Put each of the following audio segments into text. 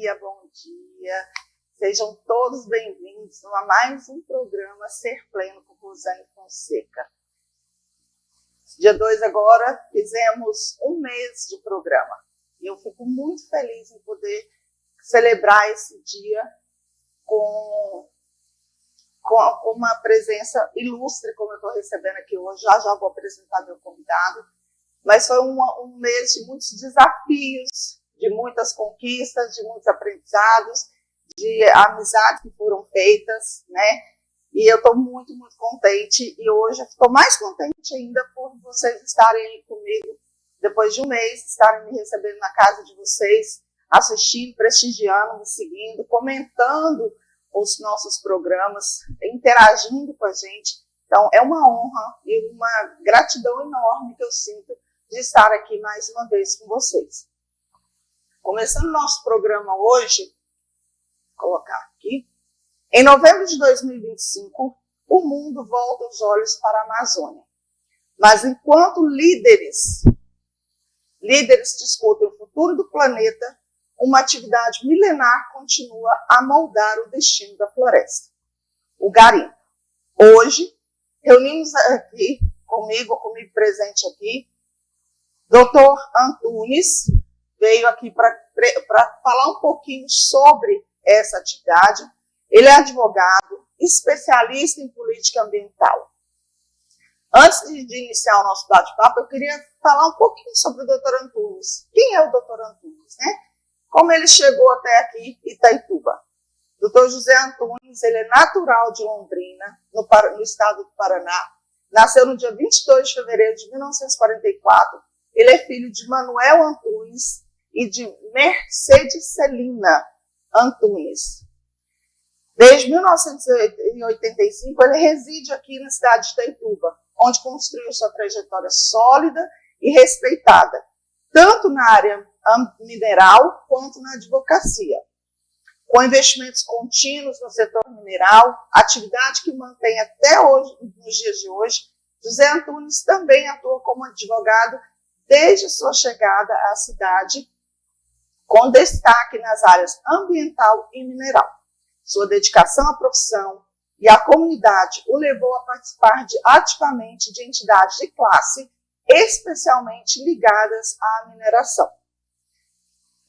dia, bom dia. Sejam todos bem-vindos a mais um programa Ser Pleno com Rosane Fonseca. Dia 2 agora, fizemos um mês de programa. E eu fico muito feliz em poder celebrar esse dia com uma presença ilustre, como eu estou recebendo aqui hoje. Já vou apresentar meu convidado. Mas foi um mês de muitos desafios, de muitas conquistas, de muitos aprendizados, de amizades que foram feitas, né? E eu estou muito, muito contente. E hoje estou mais contente ainda por vocês estarem aí comigo, depois de um mês, estarem me recebendo na casa de vocês, assistindo, prestigiando, me seguindo, comentando os nossos programas, interagindo com a gente. Então, é uma honra e uma gratidão enorme que eu sinto de estar aqui mais uma vez com vocês. Começando nosso programa hoje, vou colocar aqui. Em novembro de 2025, o mundo volta os olhos para a Amazônia. Mas enquanto líderes discutem o futuro do planeta, uma atividade milenar continua a moldar o destino da floresta. O garimpo. Hoje, reunimos aqui, comigo presente aqui, Dr. Antunes, veio aqui para falar um pouquinho sobre essa atividade. Ele é advogado, especialista em política ambiental. Antes de iniciar o nosso bate-papo, eu queria falar um pouquinho sobre o Dr. Antunes. Quem é o Dr. Antunes, né? Como ele chegou até aqui, Itaituba. Dr. José Antunes, ele é natural de Londrina, no estado do Paraná. Nasceu no dia 22 de fevereiro de 1944. Ele é filho de Manuel Antunes e de Mercedes Celina Antunes. Desde 1985, ele reside aqui na cidade de Itaituba, onde construiu sua trajetória sólida e respeitada, tanto na área mineral quanto na advocacia. Com investimentos contínuos no setor mineral, atividade que mantém até hoje, nos dias de hoje, José Antunes também atua como advogado desde sua chegada à cidade, com destaque nas áreas ambiental e mineral. Sua dedicação à profissão e à comunidade o levou a participar ativamente de entidades de classe, especialmente ligadas à mineração.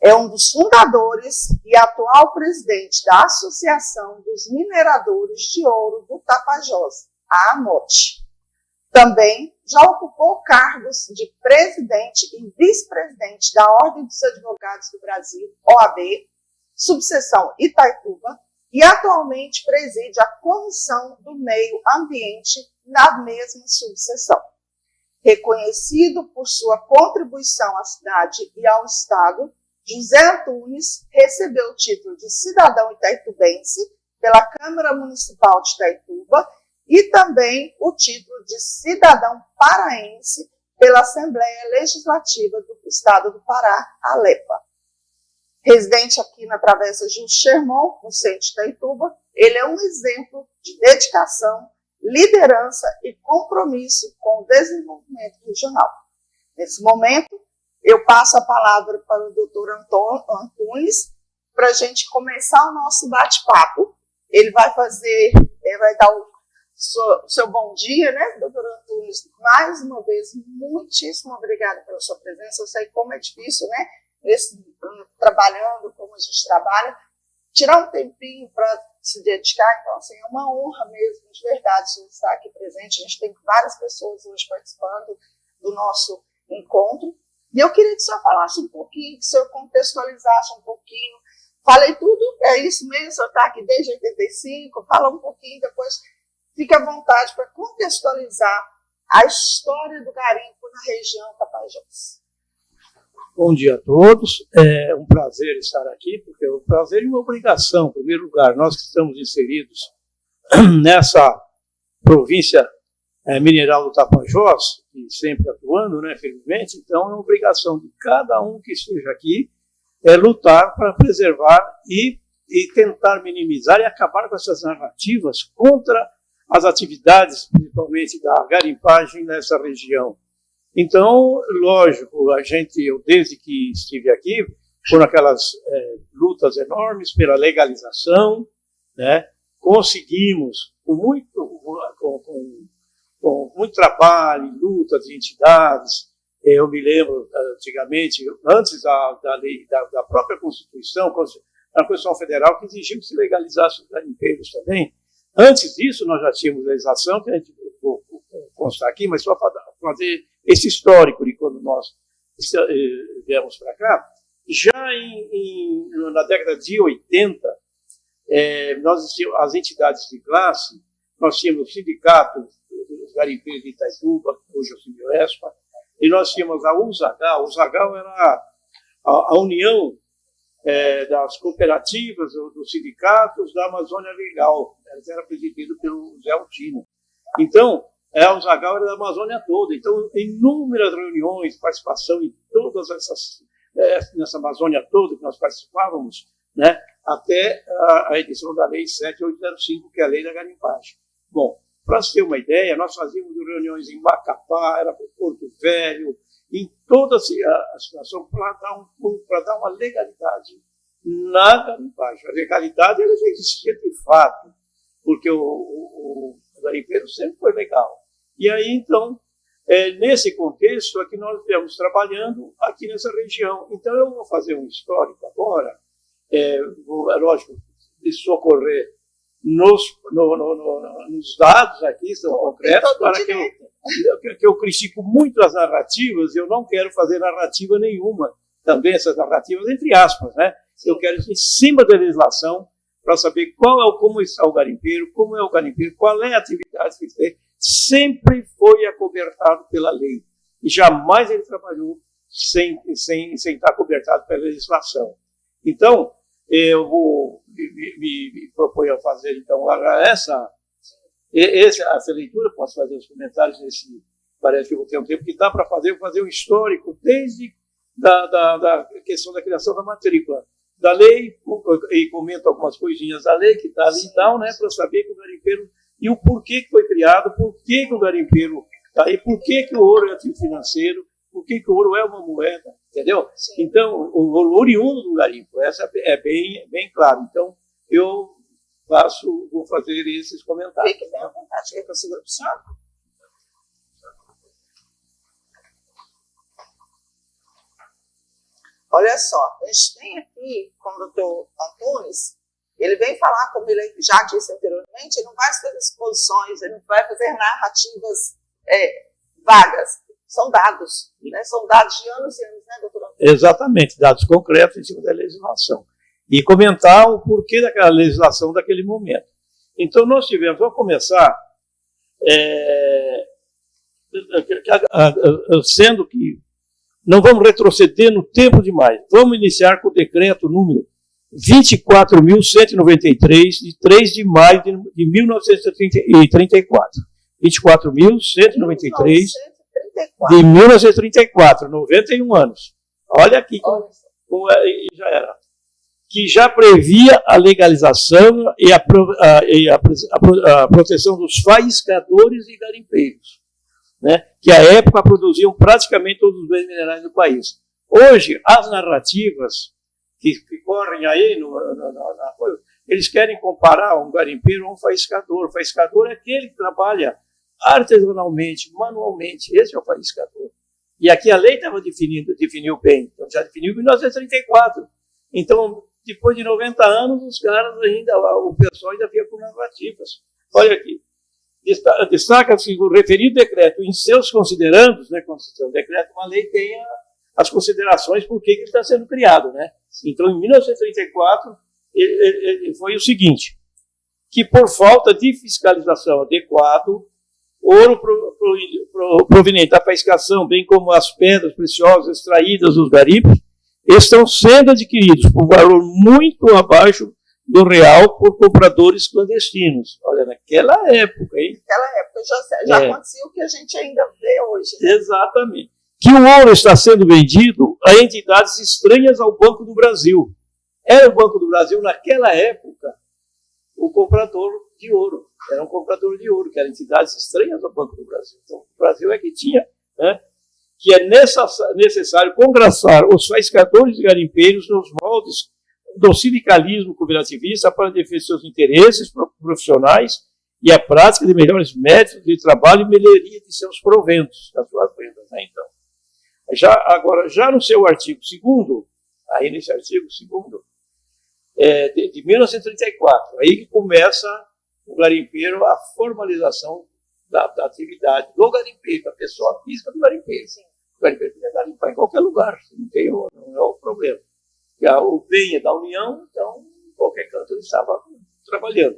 É um dos fundadores e atual presidente da Associação dos Mineradores de Ouro do Tapajós, a AMOT. Também já ocupou cargos de presidente e vice-presidente da Ordem dos Advogados do Brasil, OAB, subseção Itaituba, e atualmente preside a Comissão do Meio Ambiente na mesma subseção. Reconhecido por sua contribuição à cidade e ao Estado, José Antunes recebeu o título de cidadão itaitubense pela Câmara Municipal de Itaituba e também o título de cidadão paraense pela Assembleia Legislativa do Estado do Pará, ALEPA. Residente aqui na Travessa Gil Sherman, no centro de Itaituba, ele é um exemplo de dedicação, liderança e compromisso com o desenvolvimento regional. Nesse momento, eu passo a palavra para o Dr. Antunes para a gente começar o nosso bate-papo. Ele vai dar o seu bom dia, né, doutor Antunes? Mais uma vez, muitíssimo obrigada pela sua presença. Eu sei como é difícil, né, trabalhando como a gente trabalha, tirar um tempinho para se dedicar. Então, assim, é uma honra mesmo, de verdade, você estar aqui presente. A gente tem várias pessoas hoje participando do nosso encontro. E eu queria que o senhor falasse um pouquinho, que o senhor contextualizasse um pouquinho. Falei tudo, é isso mesmo, o senhor está aqui desde 85, fala um pouquinho, depois fique à vontade para contextualizar a história do garimpo na região Tapajós. Bom dia a todos, é um prazer estar aqui, porque é um prazer e uma obrigação, em primeiro lugar, nós que estamos inseridos nessa província mineral do Tapajós, e sempre atuando, né, felizmente, então é uma obrigação de cada um que esteja aqui lutar para preservar e tentar minimizar e acabar com essas narrativas contra as atividades, principalmente da garimpagem nessa região. Então, lógico, eu desde que estive aqui, foram aquelas lutas enormes pela legalização, né? Conseguimos, com muito trabalho, luta de entidades. Eu me lembro, antigamente, antes da lei, da própria Constituição, a Constituição Federal, que exigiu que se legalizasse os garimpeiros também. Antes disso, nós já tínhamos legislação, que a gente vou constar aqui, mas só para fazer esse histórico de quando nós viemos para cá. Já na década de 80, as entidades de classe, nós tínhamos o sindicato dos garimpeiros de Itaituba, hoje é o Sindioespa, e nós tínhamos a USAGAL. A USAGAL era a união das cooperativas, dos sindicatos da Amazônia Legal. Era presidido pelo Zé Altino. Então, a USAGAL era da Amazônia toda. Então, inúmeras reuniões, participação em todas nessa Amazônia toda que nós participávamos, né, até a edição da Lei 7805, que é a Lei da Garimpagem. Bom, para você ter uma ideia, nós fazíamos reuniões em Macapá, era para Porto Velho, em toda a situação, para dar uma legalidade na garimpagem. A legalidade ela já existia de fato, porque o garimpeiro sempre foi legal. E aí, então, nesse contexto é que nós estamos trabalhando aqui nessa região. Então, eu vou fazer um histórico agora, lógico, de socorrer nos dados aqui, são concretos, para que eu critico muito as narrativas. Eu não quero fazer narrativa nenhuma, também essas narrativas, entre aspas, né? Eu quero ir em cima da legislação para saber como está o garimpeiro, como é o garimpeiro, qual é a atividade que ele tem. Sempre foi acobertado pela lei. E jamais ele trabalhou sem estar acobertado pela legislação. Então, eu vou me proponho a fazer, então, essa leitura. Posso fazer os comentários parece que eu vou ter um tempo que dá para fazer um histórico desde da questão da criação da matrícula da lei, e comento algumas coisinhas da lei que está ali e tal, né, para saber que o garimpeiro, e o porquê que foi criado, por que o garimpeiro está aí, por que o ouro é ativo financeiro, por que o ouro é uma moeda, entendeu? Sim. Então, o oriundo do garimpo, essa é bem claro. Então, eu vou fazer esses comentários. Fique bem à vontade, quer que eu segure para o senhor? Olha só, a gente tem aqui, como o doutor Antunes, ele vem falar, como ele já disse anteriormente, ele não vai fazer exposições, ele não vai fazer narrativas vagas, são dados, né? São dados de anos e anos, né, doutor Antunes? Exatamente, dados concretos em cima da legislação. E comentar o porquê daquela legislação daquele momento. Então, nós tivemos, vamos começar, sendo que não vamos retroceder no tempo demais. Vamos iniciar com o decreto número 24.193, de 3 de maio de 1934. 24.193 de 1934, 91 anos. Olha aqui como já era. Que já previa a legalização e a proteção dos faiscadores e garimpeiros, né, que à época produziam praticamente todos os bens minerais do país. Hoje, as narrativas que correm aí, eles querem comparar um garimpeiro a um faiscador. O faiscador é aquele que trabalha artesanalmente, manualmente. Esse é o faiscador. E aqui a lei definiu bem. Então, já definiu em 1934. Então, depois de 90 anos, os caras ainda, o pessoal ainda fica com narrativas. Olha aqui. Destaca-se que o referido decreto, em seus considerandos, né, quando se tem um decreto, uma lei tem as considerações por que ele está sendo criado, né? Então, em 1934, ele foi o seguinte, que por falta de fiscalização adequada, ouro proveniente da faiscação, bem como as pedras preciosas extraídas dos garimpos, estão sendo adquiridos por valor muito abaixo do real por compradores clandestinos. Olha, naquela época, hein? Naquela época já acontecia o que a gente ainda vê hoje. Né? Exatamente. Que o ouro está sendo vendido a entidades estranhas ao Banco do Brasil. Era o Banco do Brasil, naquela época, o comprador de ouro. Era um comprador de ouro, que eram entidades estranhas ao Banco do Brasil. Então, o Brasil é que tinha, né, que é necessário congraçar os faiscadores e garimpeiros nos moldes do sindicalismo cooperativista para defender seus interesses profissionais e a prática de melhores métodos de trabalho e melhoria de seus proventos, das suas vendas, né, então. Já no seu artigo 2º, aí nesse artigo 2º, de 1934, aí que começa o garimpeiro, a formalização da atividade do garimpeiro, da pessoa física do garimpeiro. O garimpeiro podia garimpar em qualquer lugar, não é o problema. O bem é da União, então, em qualquer canto ele estava trabalhando.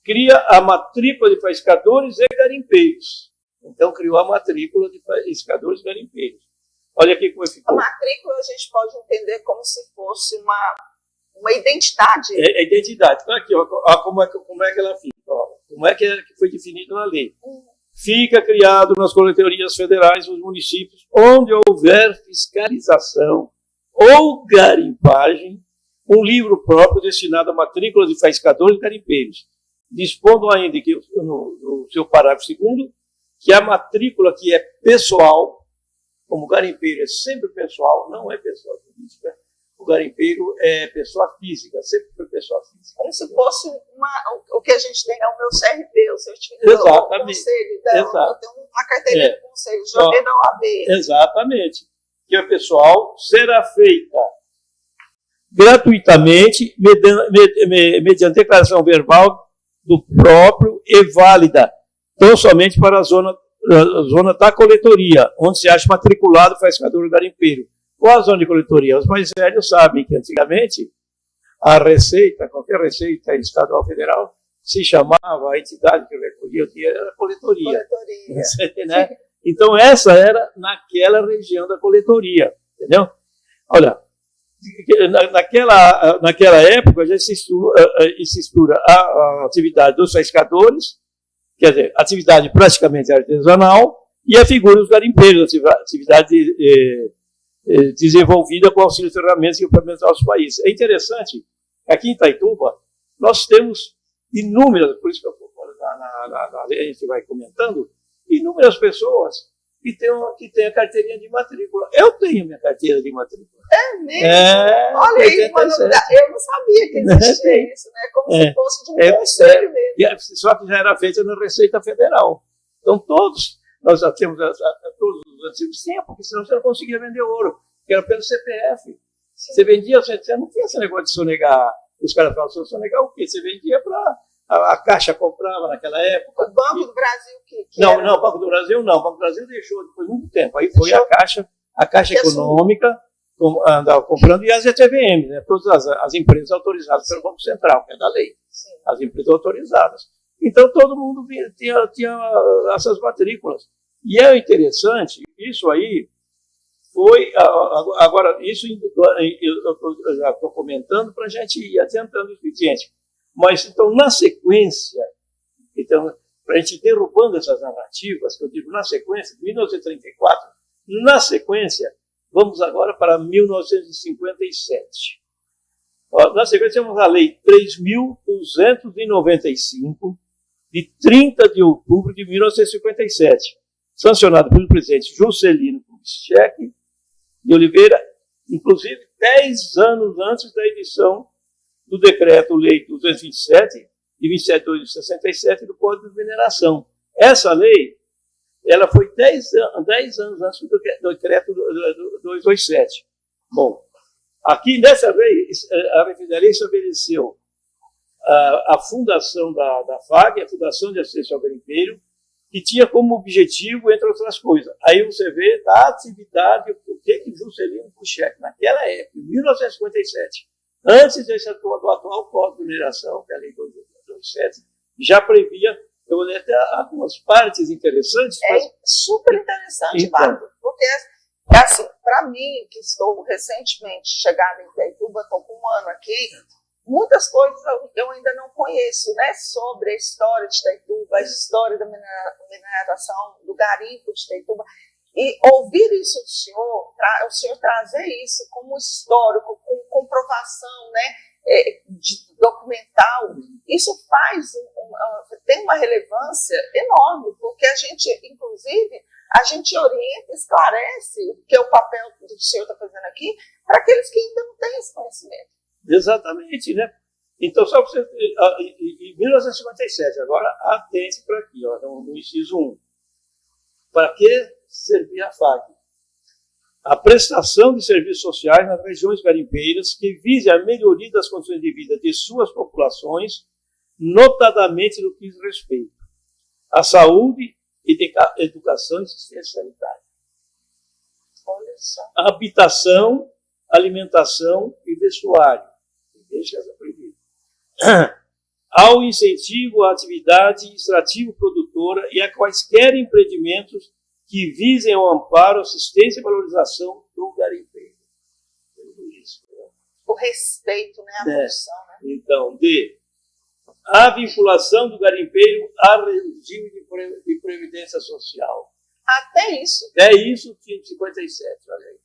Cria a matrícula de faiscadores e garimpeiros. Então, criou a matrícula de faiscadores e garimpeiros. Olha aqui como ficou. A matrícula a gente pode entender como se fosse uma identidade. É identidade. Então, aqui, ó, como é que ela fica. Ó, como é que foi definido na lei. Fica criado nas coletorias federais dos municípios onde houver fiscalização ou garimpagem, um livro próprio destinado à matrícula de faiscadores e garimpeiros, dispondo ainda que, no seu parágrafo 2º, que a matrícula que é pessoal, como o garimpeiro é sempre pessoal, não é pessoa jurídica, o garimpeiro é pessoa física, sempre foi pessoa física. Como se fosse o que a gente tem é o meu CRP, o certificado do conselho, eu tenho uma carteirinha do conselho, joguei da OAB. Exatamente. Que o pessoal será feita gratuitamente, mediante declaração verbal do próprio e válida, tão somente para a zona da coletoria, onde se acha matriculado o faiscador garimpeiro. Qual a zona de coletoria? Os mais velhos sabem que antigamente a receita, qualquer receita estadual federal, se chamava, a entidade que recolhia o dinheiro era a coletoria. Né? Então, essa era naquela região da coletoria, entendeu? Olha, naquela época já se estuda a atividade dos faiscadores, quer dizer, atividade praticamente artesanal, e a figura dos garimpeiros, atividade desenvolvida com auxílio de ferramentas e equipamentos aos países. É interessante, aqui em Itaituba, nós temos inúmeras, por isso que a gente vai comentando, inúmeras pessoas que têm a carteirinha de matrícula. Eu tenho minha carteira de matrícula. É mesmo? Olha aí, uma novidade. Eu não sabia que existia isso, né? Como se fosse de um conselho mesmo. Só que já era feita na Receita Federal. Então, nós já temos todos os antigos tempos, porque senão você não conseguia vender ouro, que era pelo CPF. Sim. Você vendia, você não tinha esse negócio de sonegar. Os caras falavam, sonegar o quê? Você vendia para... A Caixa comprava naquela época. O Banco do Brasil não, o Banco do Brasil não. O Banco do Brasil deixou depois de muito tempo. Aí foi a Caixa Econômica andava comprando, e as ETVM, né? Todas as empresas autorizadas pelo Banco Central, que é da lei. Sim. As empresas autorizadas. Então todo mundo tinha essas matrículas. E é interessante, isso aí foi. Agora, isso eu já estou comentando para a gente ir adiantando o expediente. Mas, então, na sequência, para a gente ir derrubando essas narrativas, que eu digo na sequência, de 1934, na sequência, vamos agora para 1957. Na sequência, temos a Lei 3.295, de 30 de outubro de 1957, sancionada pelo presidente Juscelino Kubitschek de Oliveira, inclusive 10 anos antes da edição do Decreto-Lei 227, de 27 de 67, do Código de Mineração. Essa lei, ela foi 10 anos antes do Decreto 227. Bom, aqui nessa lei, a lei estabeleceu a fundação da FAG, a Fundação de Assistência ao Garimpeiro, que tinha como objetivo, entre outras coisas, aí você vê da atividade, o que Juscelino Kubitschek, naquela época, em 1957, antes do atual Código de Mineração, que é a Lei 227, já previa, eu vou ler até algumas partes interessantes. Super interessante, então, Bárbara, porque, assim, para mim, que estou recentemente chegada em Itaituba, estou com um ano aqui, muitas coisas eu ainda não conheço, né, sobre a história de Itaituba, a história da mineração, do garimpo de Itaituba. E ouvir isso do senhor, o senhor trazer isso como histórico, com comprovação, né, documental, isso tem uma relevância enorme, porque a gente, inclusive, a gente orienta, esclarece o que é o papel que o senhor está fazendo aqui, para aqueles que ainda não têm esse conhecimento. Exatamente, né? Então, só para você... Em 1957, agora atente para aqui, ó, no inciso 1. Para que servia a FAG? A prestação de serviços sociais nas regiões garimpeiras que vise a melhoria das condições de vida de suas populações, notadamente no que diz respeito à saúde, educação e assistência sanitária. Olha só. Habitação, alimentação e vestuário. Deixa essa proibida. Ao incentivo à atividade extrativo-produtora e a quaisquer empreendimentos que visem ao amparo, assistência e valorização do garimpeiro. Tudo isso. O respeito, né, à função. Né? Então, a vinculação do garimpeiro ao regime de previdência social. Até isso. É isso que em 57, olha aí.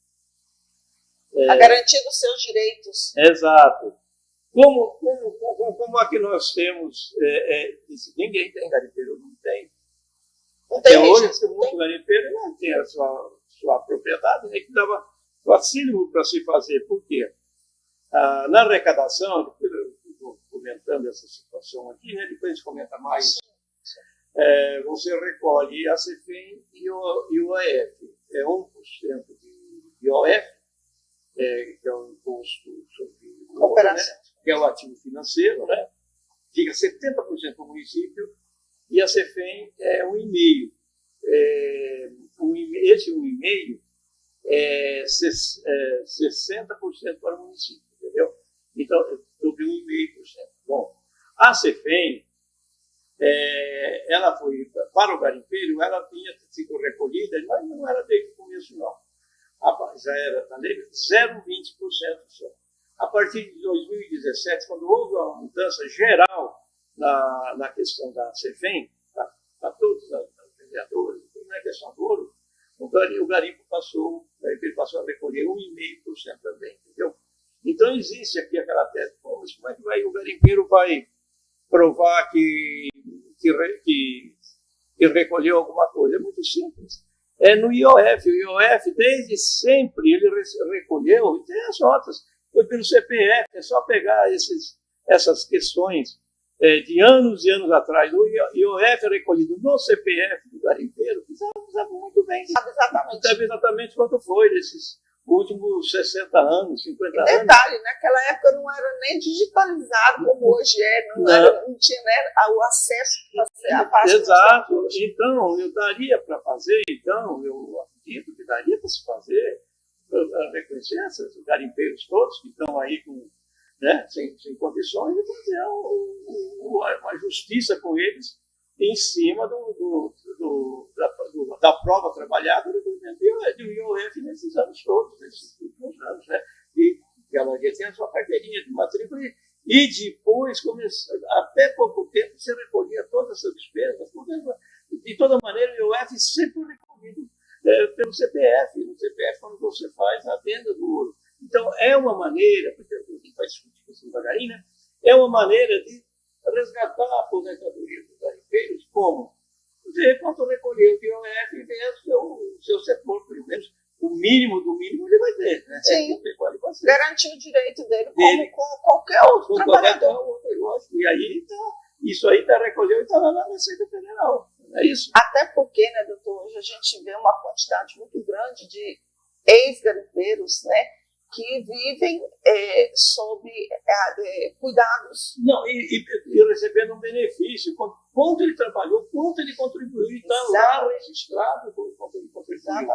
A garantia dos seus direitos. Exato. Como é que nós temos... ninguém tem garimpeiro, não tem. Até hoje, tem muito garimpeiro não tem a sua propriedade, né, que dava facílimo para se fazer. Por quê? Na arrecadação, depois eu estou comentando essa situação aqui, né, depois a gente comenta mais, você recolhe a CEFEM e o OF. É 1% de OF, que é o imposto sobre cooperação, né, que é o ativo financeiro, né? Fica 70% para o município, e a CEFEM é 1,5%. Esse 1,5% é 60% para o município, entendeu? Então, eu dei 1,5%. Bom, a CEFEM, ela foi, para o garimpeiro, ela tinha sido recolhida, mas não era desde o começo, não. Já era da lei 0,20% só. A partir de 2017, quando houve uma mudança geral na questão da CEFEM, para todos os vereadores, não é questão do ouro, o garimpo passou a recolher 1,5% também, entendeu? Então existe aqui aquela tese, mas como é que o garimpeiro vai provar que recolheu alguma coisa? É muito simples. É no IOF. O IOF, desde sempre, ele recolheu, e tem as notas, foi pelo CPF, é só pegar essas questões de anos e anos atrás. O IOF recolhido no CPF do garimpeiro, sabe muito bem. Sabe exatamente quanto foi nesses últimos 60 anos, 50 anos. Detalhe, naquela época não era nem digitalizado como hoje é, não tinha, né, o acesso a parte. Exato. Então, eu daria para fazer, eu acredito que daria para se fazer, para reconhecer esses garimpeiros todos que estão aí sem condições de fazer uma justiça com eles em cima da prova trabalhada do IOF nesses anos todos, nesses últimos anos, né? E ela já tem a sua carteirinha de matrícula e depois, até pouco tempo, você recolhia todas essas despesas. De toda maneira, o IOF sempre recolhido pelo CPF. No CPF, quando você faz a venda do ouro. Então, é uma maneira, porque a gente vai discutir isso devagarinho, né? É uma maneira de resgatar a aposentadoria dos garimpeiros, como ver quanto recolheu de IOF e ver o seu setor, pelo menos o mínimo do mínimo ele vai ter, né? Sim. Garantir o direito dele como qualquer outro trabalhador. E aí isso aí recolheu e está lá na Receita Federal. É isso. Até porque, né, doutor, hoje a gente vê uma quantidade muito grande de ex-garimpeiros, né, que vivem sob cuidados. Não, e recebendo um benefício. Quanto ele trabalhou, quanto ele contribuiu, está lá registrado quanto ele contribuiu,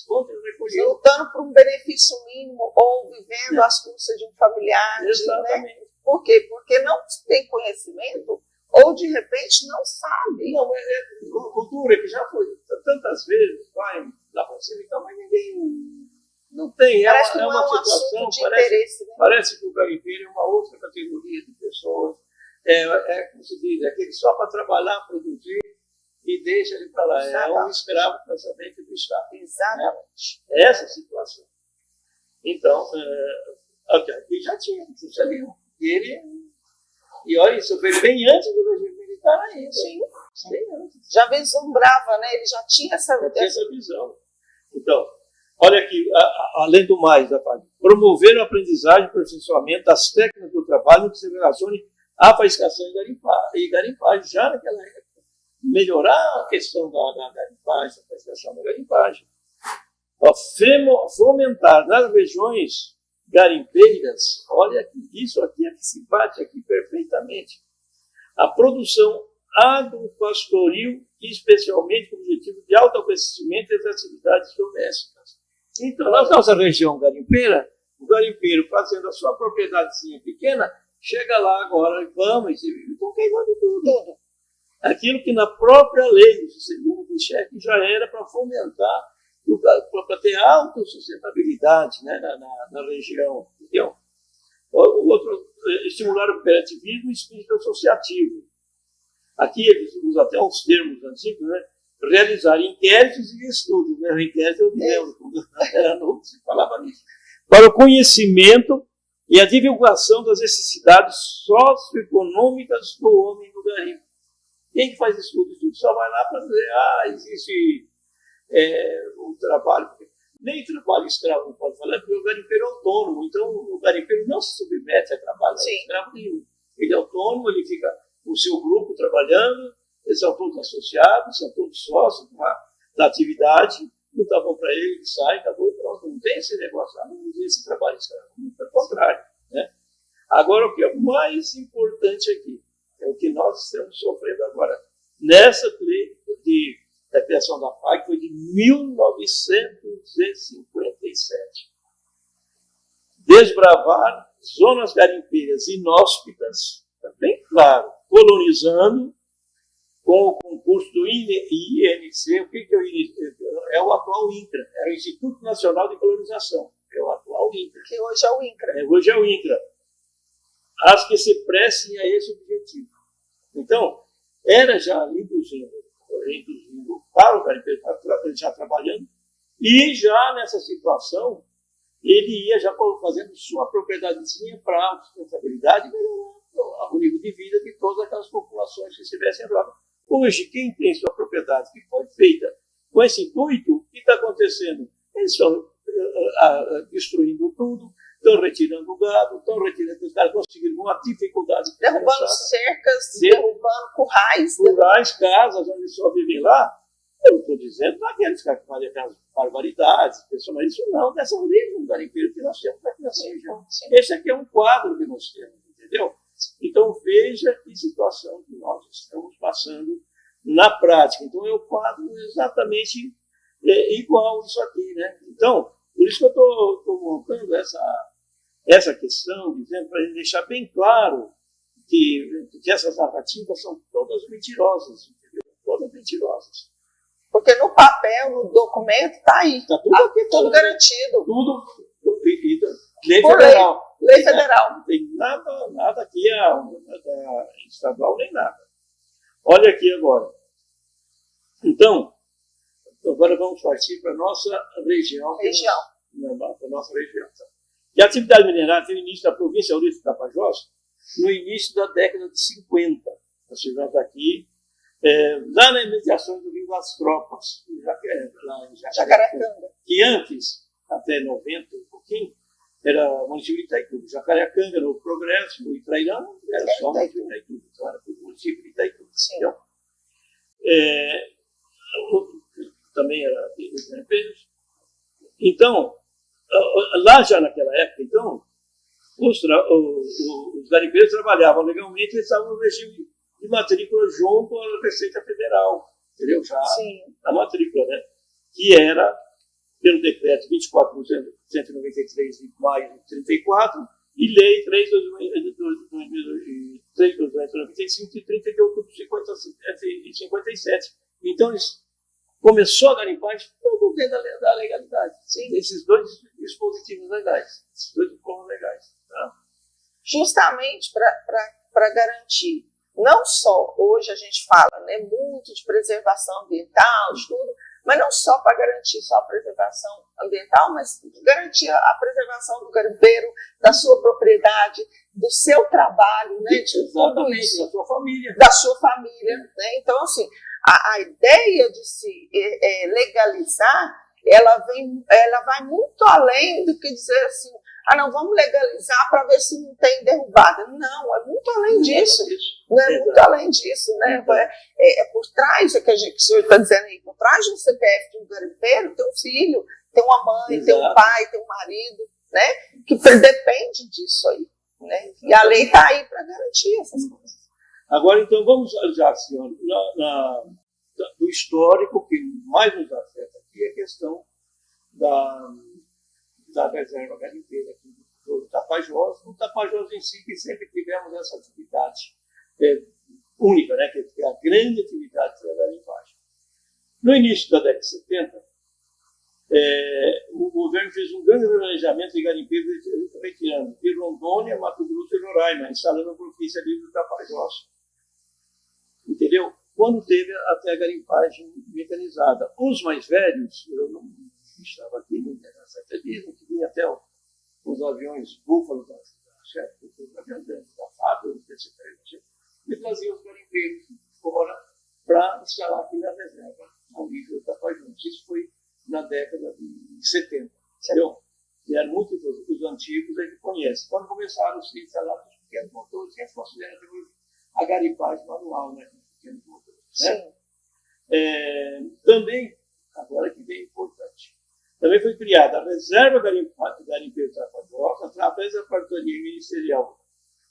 quanto ele recolheu. Lutando por um benefício mínimo ou vivendo às custas de um familiar. Exatamente. Né? Por quê? Porque não tem conhecimento ou, de repente, não sabe. Não, o duro é que já foi tantas vezes, vai lá para cima, então, mas ninguém... Não tem, parece que é uma situação, interesse, né? Parece que o garimpeiro é uma outra categoria de pessoas, como se diz, aquele só para trabalhar, produzir e deixa ele para lá. É um escravo pensamento do Estado. Exatamente. Essa situação. Então, aqui já tinha, você viu, E olha, isso foi bem antes do regime militar ainda. Sim. Bem antes. Já vislumbrava, né? Ele já tinha essa visão. Então, olha aqui, além do mais, promover a aprendizagem e aperfeiçoamento das técnicas do trabalho que se relacione à faiscação e garimpagem, já naquela época. Melhorar a questão da garimpagem, da faiscação da garimpagem. Fomentar nas regiões garimpeiras, olha aqui, isso aqui é que se bate aqui perfeitamente, a produção agropastoril, especialmente com o objetivo de autoabastecimento das atividades domésticas. Então, na nossa região garimpeira, o garimpeiro fazendo a sua propriedadezinha pequena, chega lá agora, vamos, e queimando tudo. Aquilo que na própria lei do segundo cheque já era para fomentar, para ter autossustentabilidade, né, na região. Entendeu? O outro, estimular o cooperativismo e espírito associativo. Aqui eles usam até uns termos antigos, né? Realizar inquéritos e estudos. Né? O inquérito eu me lembro, quando era novo, se falava nisso. Para o conhecimento e a divulgação das necessidades socioeconômicas do homem no garimpo. Quem que faz estudo? Só vai lá para dizer, existe um trabalho. Nem trabalho escravo não pode falar, porque o garimpeiro é autônomo. Então, o garimpeiro não se submete a trabalho escravo nenhum. Ele é autônomo, ele fica com o seu grupo trabalhando, eles são todos associados, são todos sócios da atividade, não está bom para ele, ele sai, acabou e pronto. Não tem esse negócio, não existe esse trabalho escravo. Pelo contrário. Né? Agora, o que é mais importante aqui é o que nós estamos sofrendo agora. Nessa lei da criação da FAI, que foi de 1957. Desbravar zonas garimpeiras inóspitas, tá bem claro, colonizando com o concurso do INC. O que é o INC? É o atual INCRA, era o Instituto Nacional de Colonização, é o atual INCRA. Que hoje é o INCRA. Hoje é o INCRA. As que se prestem a esse objetivo. Então, era já induzindo para o garimpeiro já trabalhando, e já nessa situação, ele ia já fazendo sua propriedadezinha para a sustentabilidade e melhorando o nível de vida de todas aquelas populações que estivessem lá. Hoje, quem tem sua propriedade que foi feita com esse intuito, o que está acontecendo? Eles estão destruindo tudo, estão retirando o gado, estão retirando, os caras conseguiram uma dificuldade. Derrubando cercas, derrubando currais. Currais, casas onde só vivem lá. Eu não estou dizendo daqueles que fazem aquelas barbaridades, mas isso não, dessa origem do garimpeiro que nós temos aqui nessa região. Esse aqui é um quadro que nós temos, entendeu? Então veja que situação que nós estamos passando na prática. Então é um quadro exatamente igual isso aqui, né? Então, por isso que eu estou montando essa questão, dizendo para deixar bem claro que essas narrativas são todas mentirosas, entendeu? Todas mentirosas. Porque no papel, no documento, está aí. Está tudo aqui, tudo garantido. Tudo lei federal. Lei federal. Não tem nada aqui estadual nem nada. Olha aqui agora. Então, agora vamos partir para a nossa região. Para a nossa região. E a atividade minerária teve início na província Aurélio Tapajós no início da década de 50. Nós tivemos aqui, lá na imediação do Rio das Tropas, lá em Jacareacanga, que antes, até 90 e pouquinho, era o município de Itaituba. Jacareacanga era o Progresso, o Itrairão era só o município de Itaituba, então era o município de Itaituba. Então, também era de garimpeiros. Então, lá já naquela época, então, os garimpeiros trabalhavam legalmente e estavam no regime de matrícula junto à Receita Federal, entendeu? Já a matrícula, né? Que era, pelo decreto 24.193 de maio de 34 e lei 3.295 de 30 de outubro de 57. Então, eles começou a garimpar tudo dentro da legalidade. Esses dois dispositivos legais, esses dois diplômanos legais. Tá? Justamente para garantir, não só hoje a gente fala muito de preservação ambiental, de tudo, mas não só para garantir só a preservação ambiental, mas garantir a preservação do garimpeiro, da sua propriedade, do seu trabalho, né, de tudo isso, da sua família. Da sua família, né? Então, assim, a ideia de se legalizar, ela vai muito além do que dizer assim, não, vamos legalizar para ver se não tem derrubada. Não, é muito além disso. Não é muito além disso, né? Por trás, o que o senhor está dizendo aí, por trás de um CPF de um garimpeiro, tem um filho, tem uma mãe, tem um pai, tem um marido, né? Que depende disso aí, né? E a lei está aí para garantir essas coisas. Agora, então, vamos já, senhor, do histórico que mais nos afeta aqui, é a questão da reserva garimpeira aqui do Tapajós. No Tapajós em si, que sempre tivemos essa atividade única, né, que é a grande atividade da garimpagem. No início da década de 70, o governo fez um grande planejamento de garimpeiros retirando de Rondônia, Mato Grosso e Roraima, instalando a província livre do Tapajós. Entendeu? Quando teve até a garimpagem mecanizada. Os mais velhos, eu não estava aqui na Sete que vinha até os aviões Búfalo da chefe, os aviões da FAB, e traziam os garimpeiros fora para instalar aqui na reserva, ao nível do Tapajós. Isso foi na década de 70, entendeu? E eram muitos os antigos aí que conhecem. Quando começaram a se instalar os pequenos motores, que a gente considera a garimpagem manual, né? Pequenos motores. Né? Também, agora que bem importante, também foi criada a Reserva Garimpeiro Tapajós, através da Portaria Ministerial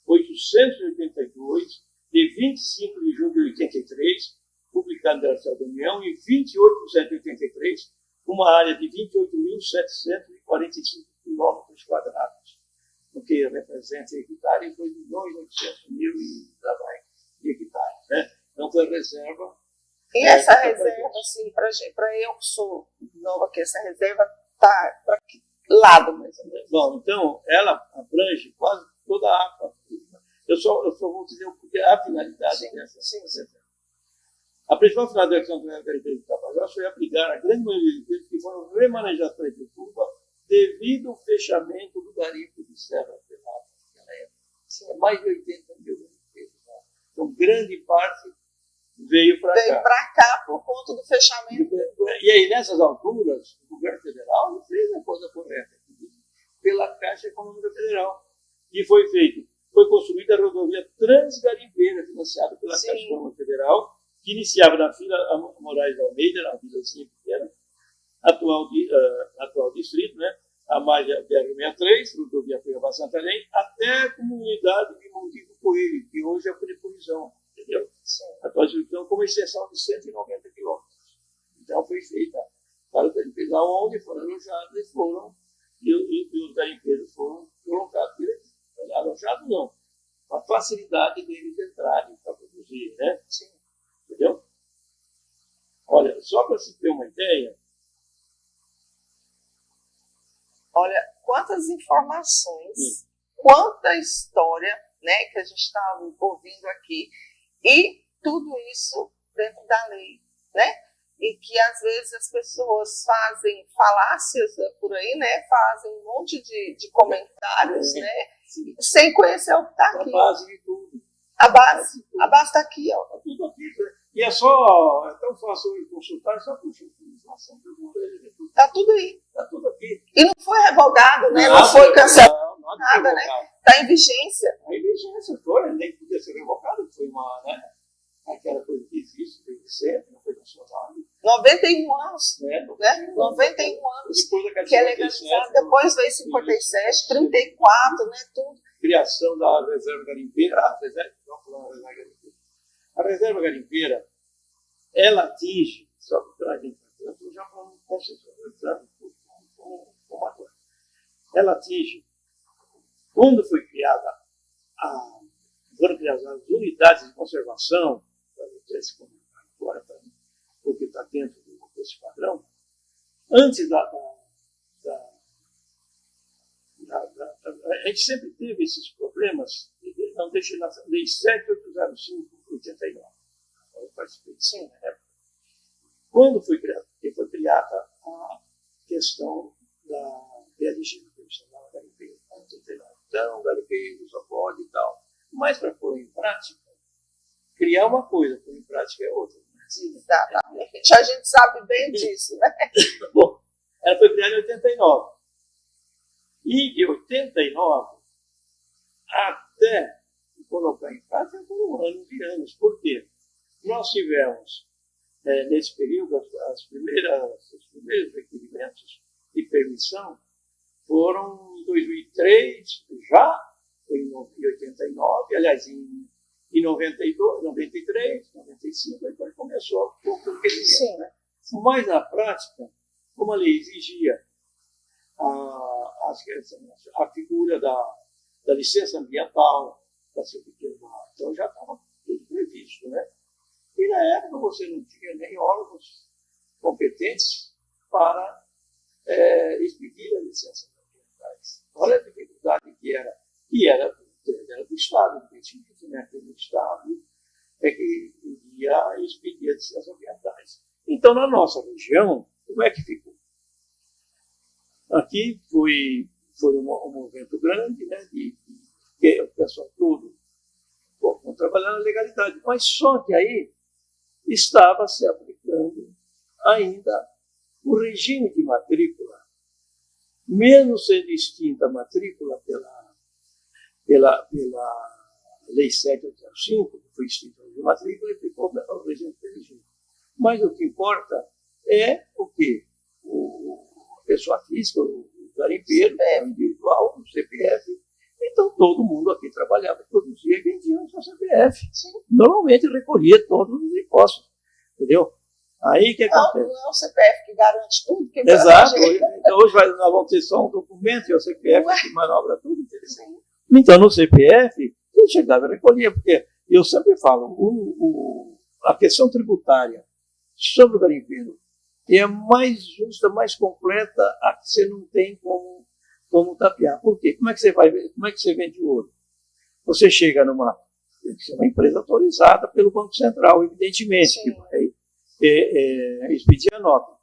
882, de 25 de julho de 83, publicada pela Estado da União, em 28 de setembro de 83, uma área de 28.745 quilômetros quadrados, o que representa hectares, 2.800.000 hectares. Né? Então, foi a reserva. E essa reserva, assim, para eu que sou nova aqui, essa reserva está para que lado mais ou menos? Bom, então, ela abrange quase toda a APA. Eu só vou dizer porque a finalidade dessa reserva. A principal finalidade da Garimpeiro do Tapajós foi aplicar a grande maioria de empresas que foram remanejados pela Itupeva devido ao fechamento do garimpo de Serra Pelada naquela época. Mais de 80 mil garimpeiros. Então, grande parte veio para cá por conta do fechamento. E aí, nessas alturas, o governo federal fez a coisa correta, pela Caixa Econômica Federal. E foi construída a rodovia Transgarimpeira, financiada pela Caixa Econômica Federal, que iniciava na Vila Moraes de Almeida, na vilazinha pequena, atual distrito, né? A malha BR-63, rodovia Cuiabá Santarém, até a comunidade de Montijo Coelho, que hoje é a Precorizão, entendeu? Atual distrito, com uma extensão de 190 quilômetros. Então foi feita para os garimpeiros, onde foram alojados e os garimpeiros foram colocados. Alojados não, a facilidade deles entrarem para produzir, né? Sim. Entendeu? Olha, só para se ter uma ideia. Olha, quantas informações, quanta história, né, que a gente está ouvindo aqui. E tudo isso dentro da lei, né? E que às vezes as pessoas fazem falácias por aí, né? Fazem um monte de comentários, né? Sem conhecer o que está aqui. A base de tudo. A base está aqui, ó. Está tudo aqui. E é tão fácil de consultar, só puxa a informação. Está tudo aí. Está tudo aqui. E não foi revogado, né? Não foi cancelado. Nada, né? Está em vigência. Está em vigência, foi. Nem podia ser revogado. Foi aquela coisa que existe desde sempre, não foi nacional. 91 anos, né? 91 anos que é legalizado. Depois veio 57, 34, né? Tudo. Criação da Reserva Garimpeira. A Reserva Garimpeira, ela atinge, só para a gente, já falamos como agora. Ela atinge, quando foi criada foram criadas as unidades de conservação, agora, porque está dentro desse padrão, antes a gente sempre teve esses problemas, não deixa na lei 7805/89. Eu participei disso na época. Quando foi criado, porque foi questão da BLG, que eu chamava garimpeiro. Então, garimpeiro só pode e tal. Mas para pôr em prática, criar uma coisa, pôr em prática é outra. Exatamente. A gente sabe bem disso, né? Bom, ela foi criada em 89. E de 89 até colocar em prática foram anos e anos. Por quê? Nós tivemos, nesse período, os primeiros requerimentos de permissão foram em 2003, já foi em 89, aliás, em 92, 93, 95, depois começou o requerimento. Né? Mas na prática, como a lei exigia a figura da licença ambiental, da certificação, então já estava tudo previsto. Né? E na época você não tinha nem órgãos competentes para expedir a licença ambientais. Olha a dificuldade que era do Estado, evidentemente, né? O Estado é que ia expedir as licenças ambientais. Então, na nossa região, como é que ficou? Aqui foi um movimento grande, né, que o pessoal todo trabalhar na legalidade. Mas só que aí estava se aplicando ainda o regime de matrícula, mesmo sendo extinta a matrícula pela Lei 785, que foi extinta a matrícula e ficou o regime de regime. Mas o que importa é o quê? A pessoa física, o garimpeiro, o individual, o CPF. Então, todo mundo aqui trabalhava, produzia e vendia no seu CPF. Sim. Normalmente recolhia todos os impostos. Entendeu? Aí que acontece? Não é o CPF que garante tudo. Que exato. Hoje nós vamos ter só um documento e o CPF que manobra tudo. Entendeu? Sim. Então, no CPF, quem chegava e recolhia, porque eu sempre falo, a questão tributária sobre o garimpeiro é mais justa, mais completa, a que você não tem como tapear. Por quê? Como é que você vende ouro? Você chega numa empresa autorizada pelo Banco Central, evidentemente, que vai expedir a nota.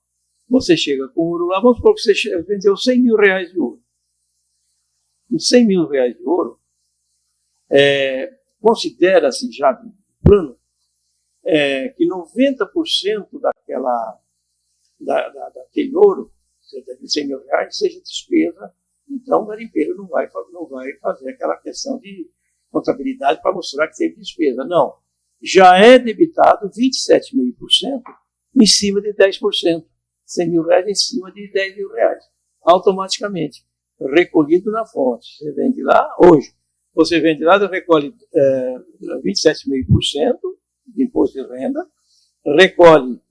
Você chega com ouro lá, vamos supor que você vendeu 100 mil reais de ouro. Em 100 mil reais de ouro, considera-se já de plano que 90% daquele ouro, de 100 mil reais, seja despesa. Então, o garimpeiro não vai fazer aquela questão de contabilidade para mostrar que teve despesa. Não. Já é debitado 27,5% em cima de 10%. 100 mil reais em cima de 10 mil reais. Automaticamente. Recolhido na fonte. Você vende lá, hoje, você vende lá, recolhe 27,5% de imposto de renda, recolhe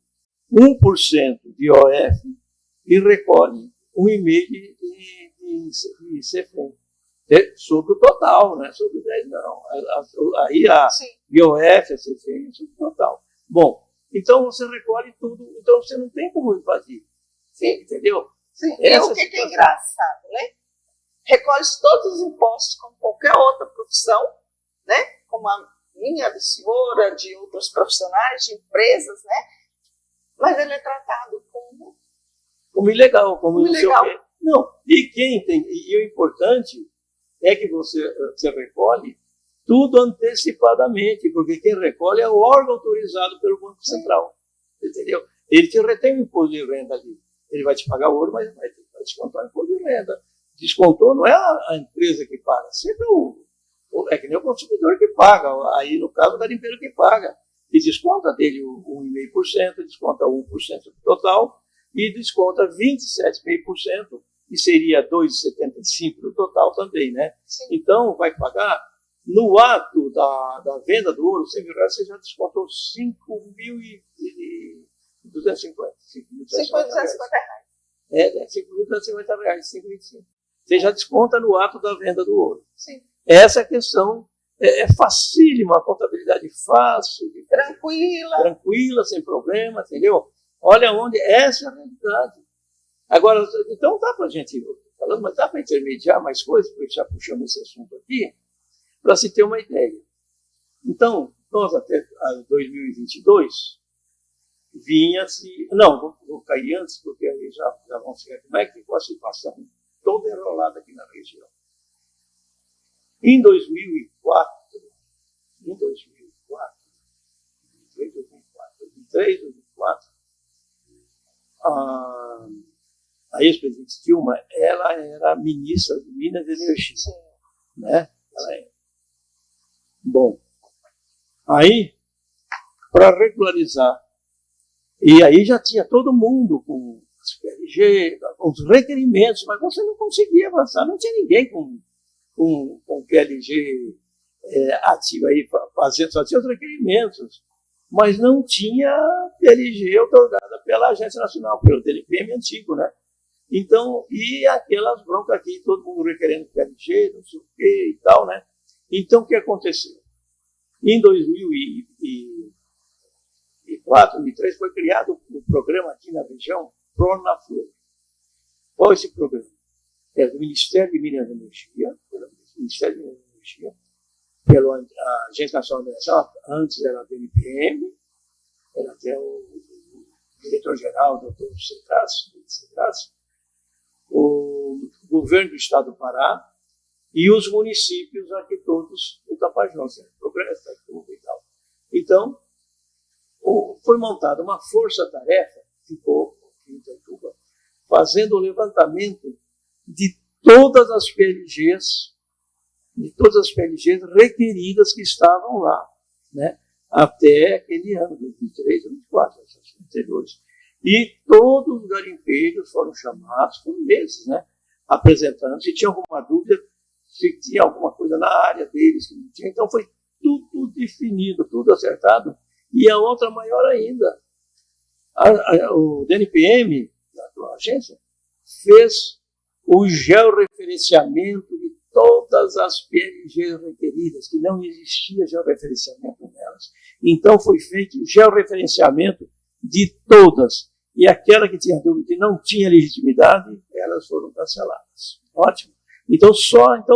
1% de IOF e recolhe 1,5% de CFM. Sobre o total, né? Sobre 10 não. Aí a IOF, a CFM, sobre o total. Bom, então você recolhe tudo, então você não tem como invadir. Sim. Entendeu? Sim. E o que é engraçado, né? Recolhe todos os impostos como qualquer outra profissão, né? Como a minha, da senhora, de outros profissionais, de empresas, né? Mas ele é tratado como ilegal, como ilegal. Não, e o importante é que você recolhe tudo antecipadamente, porque quem recolhe é o órgão autorizado pelo Banco Central. Entendeu? Ele te retém o imposto de renda ali. Ele vai te pagar o ouro, mas vai descontar o imposto de renda. Descontou, não é a empresa que paga, sempre é que nem o consumidor que paga. Aí, no caso, o garimpeiro que paga. E desconta dele 1,5%, desconta 1% do total e desconta 27,5%, que seria 2,75% do total também, né? Sim. Então, vai pagar, no ato da venda do ouro, 100 mil reais, você já descontou 5.250 reais. 5.250 reais, 5,25. Você já desconta no ato da venda do ouro. Sim. Essa questão é facílima, a contabilidade fácil. Tranquila, sem problema, entendeu? Olha onde essa é a realidade. Agora, então dá para a gente, falando, mas dá para intermediar mais coisas, porque já puxamos esse assunto aqui, para se ter uma ideia. Então, nós até 2022, vinha-se, não, vou cair antes, porque aí vocês já vão ver como é que ficou a situação toda enrolada aqui na região. Em 2003, 2004, a ex-presidente Dilma, ela era ministra de Minas e Energia, né? Ela é. Bom, aí, para regularizar, e aí já tinha todo mundo com os PLG, com os requerimentos, mas você não conseguia avançar, não tinha ninguém com PLG ativo aí, fazendo, só tinha os requerimentos, mas não tinha PLG otorgada pela Agência Nacional, pelo DNPM antigo, né? Então, e aquelas broncas aqui, todo mundo requerendo PLG, não sei o quê e tal, né? Então, o que aconteceu? Em 2004, 2003, foi criado um programa aqui na região, Pronaflor. Qual é esse programa? É do Ministério de Minas e Energia, pelo Ministério de Minas e Energia, pela Agência Nacional de Energia, antes era a DNPM, era até o diretor-geral, doutor Cetras, o governo do Estado do Pará e os municípios aqui todos do Tapajós, Progresso, e tal. Então, foi montada uma força-tarefa, ficou em Itaituba, fazendo o levantamento de todas as PLGs requeridas que estavam lá, né? Até aquele ano, 2003, 2004, esses anteriores. E todos os garimpeiros foram chamados por meses, né? Apresentando, se tinha alguma dúvida, se tinha alguma coisa na área deles que não tinha. Então foi tudo definido, tudo acertado. E a outra maior ainda, o DNPM, da tua agência, fez o georreferenciamento de todas as PLGs requeridas, que não existia georreferenciamento nelas. Então foi feito o georreferenciamento de todas. E aquela que tinha dúvida que não tinha legitimidade, elas foram canceladas. Ótimo. Então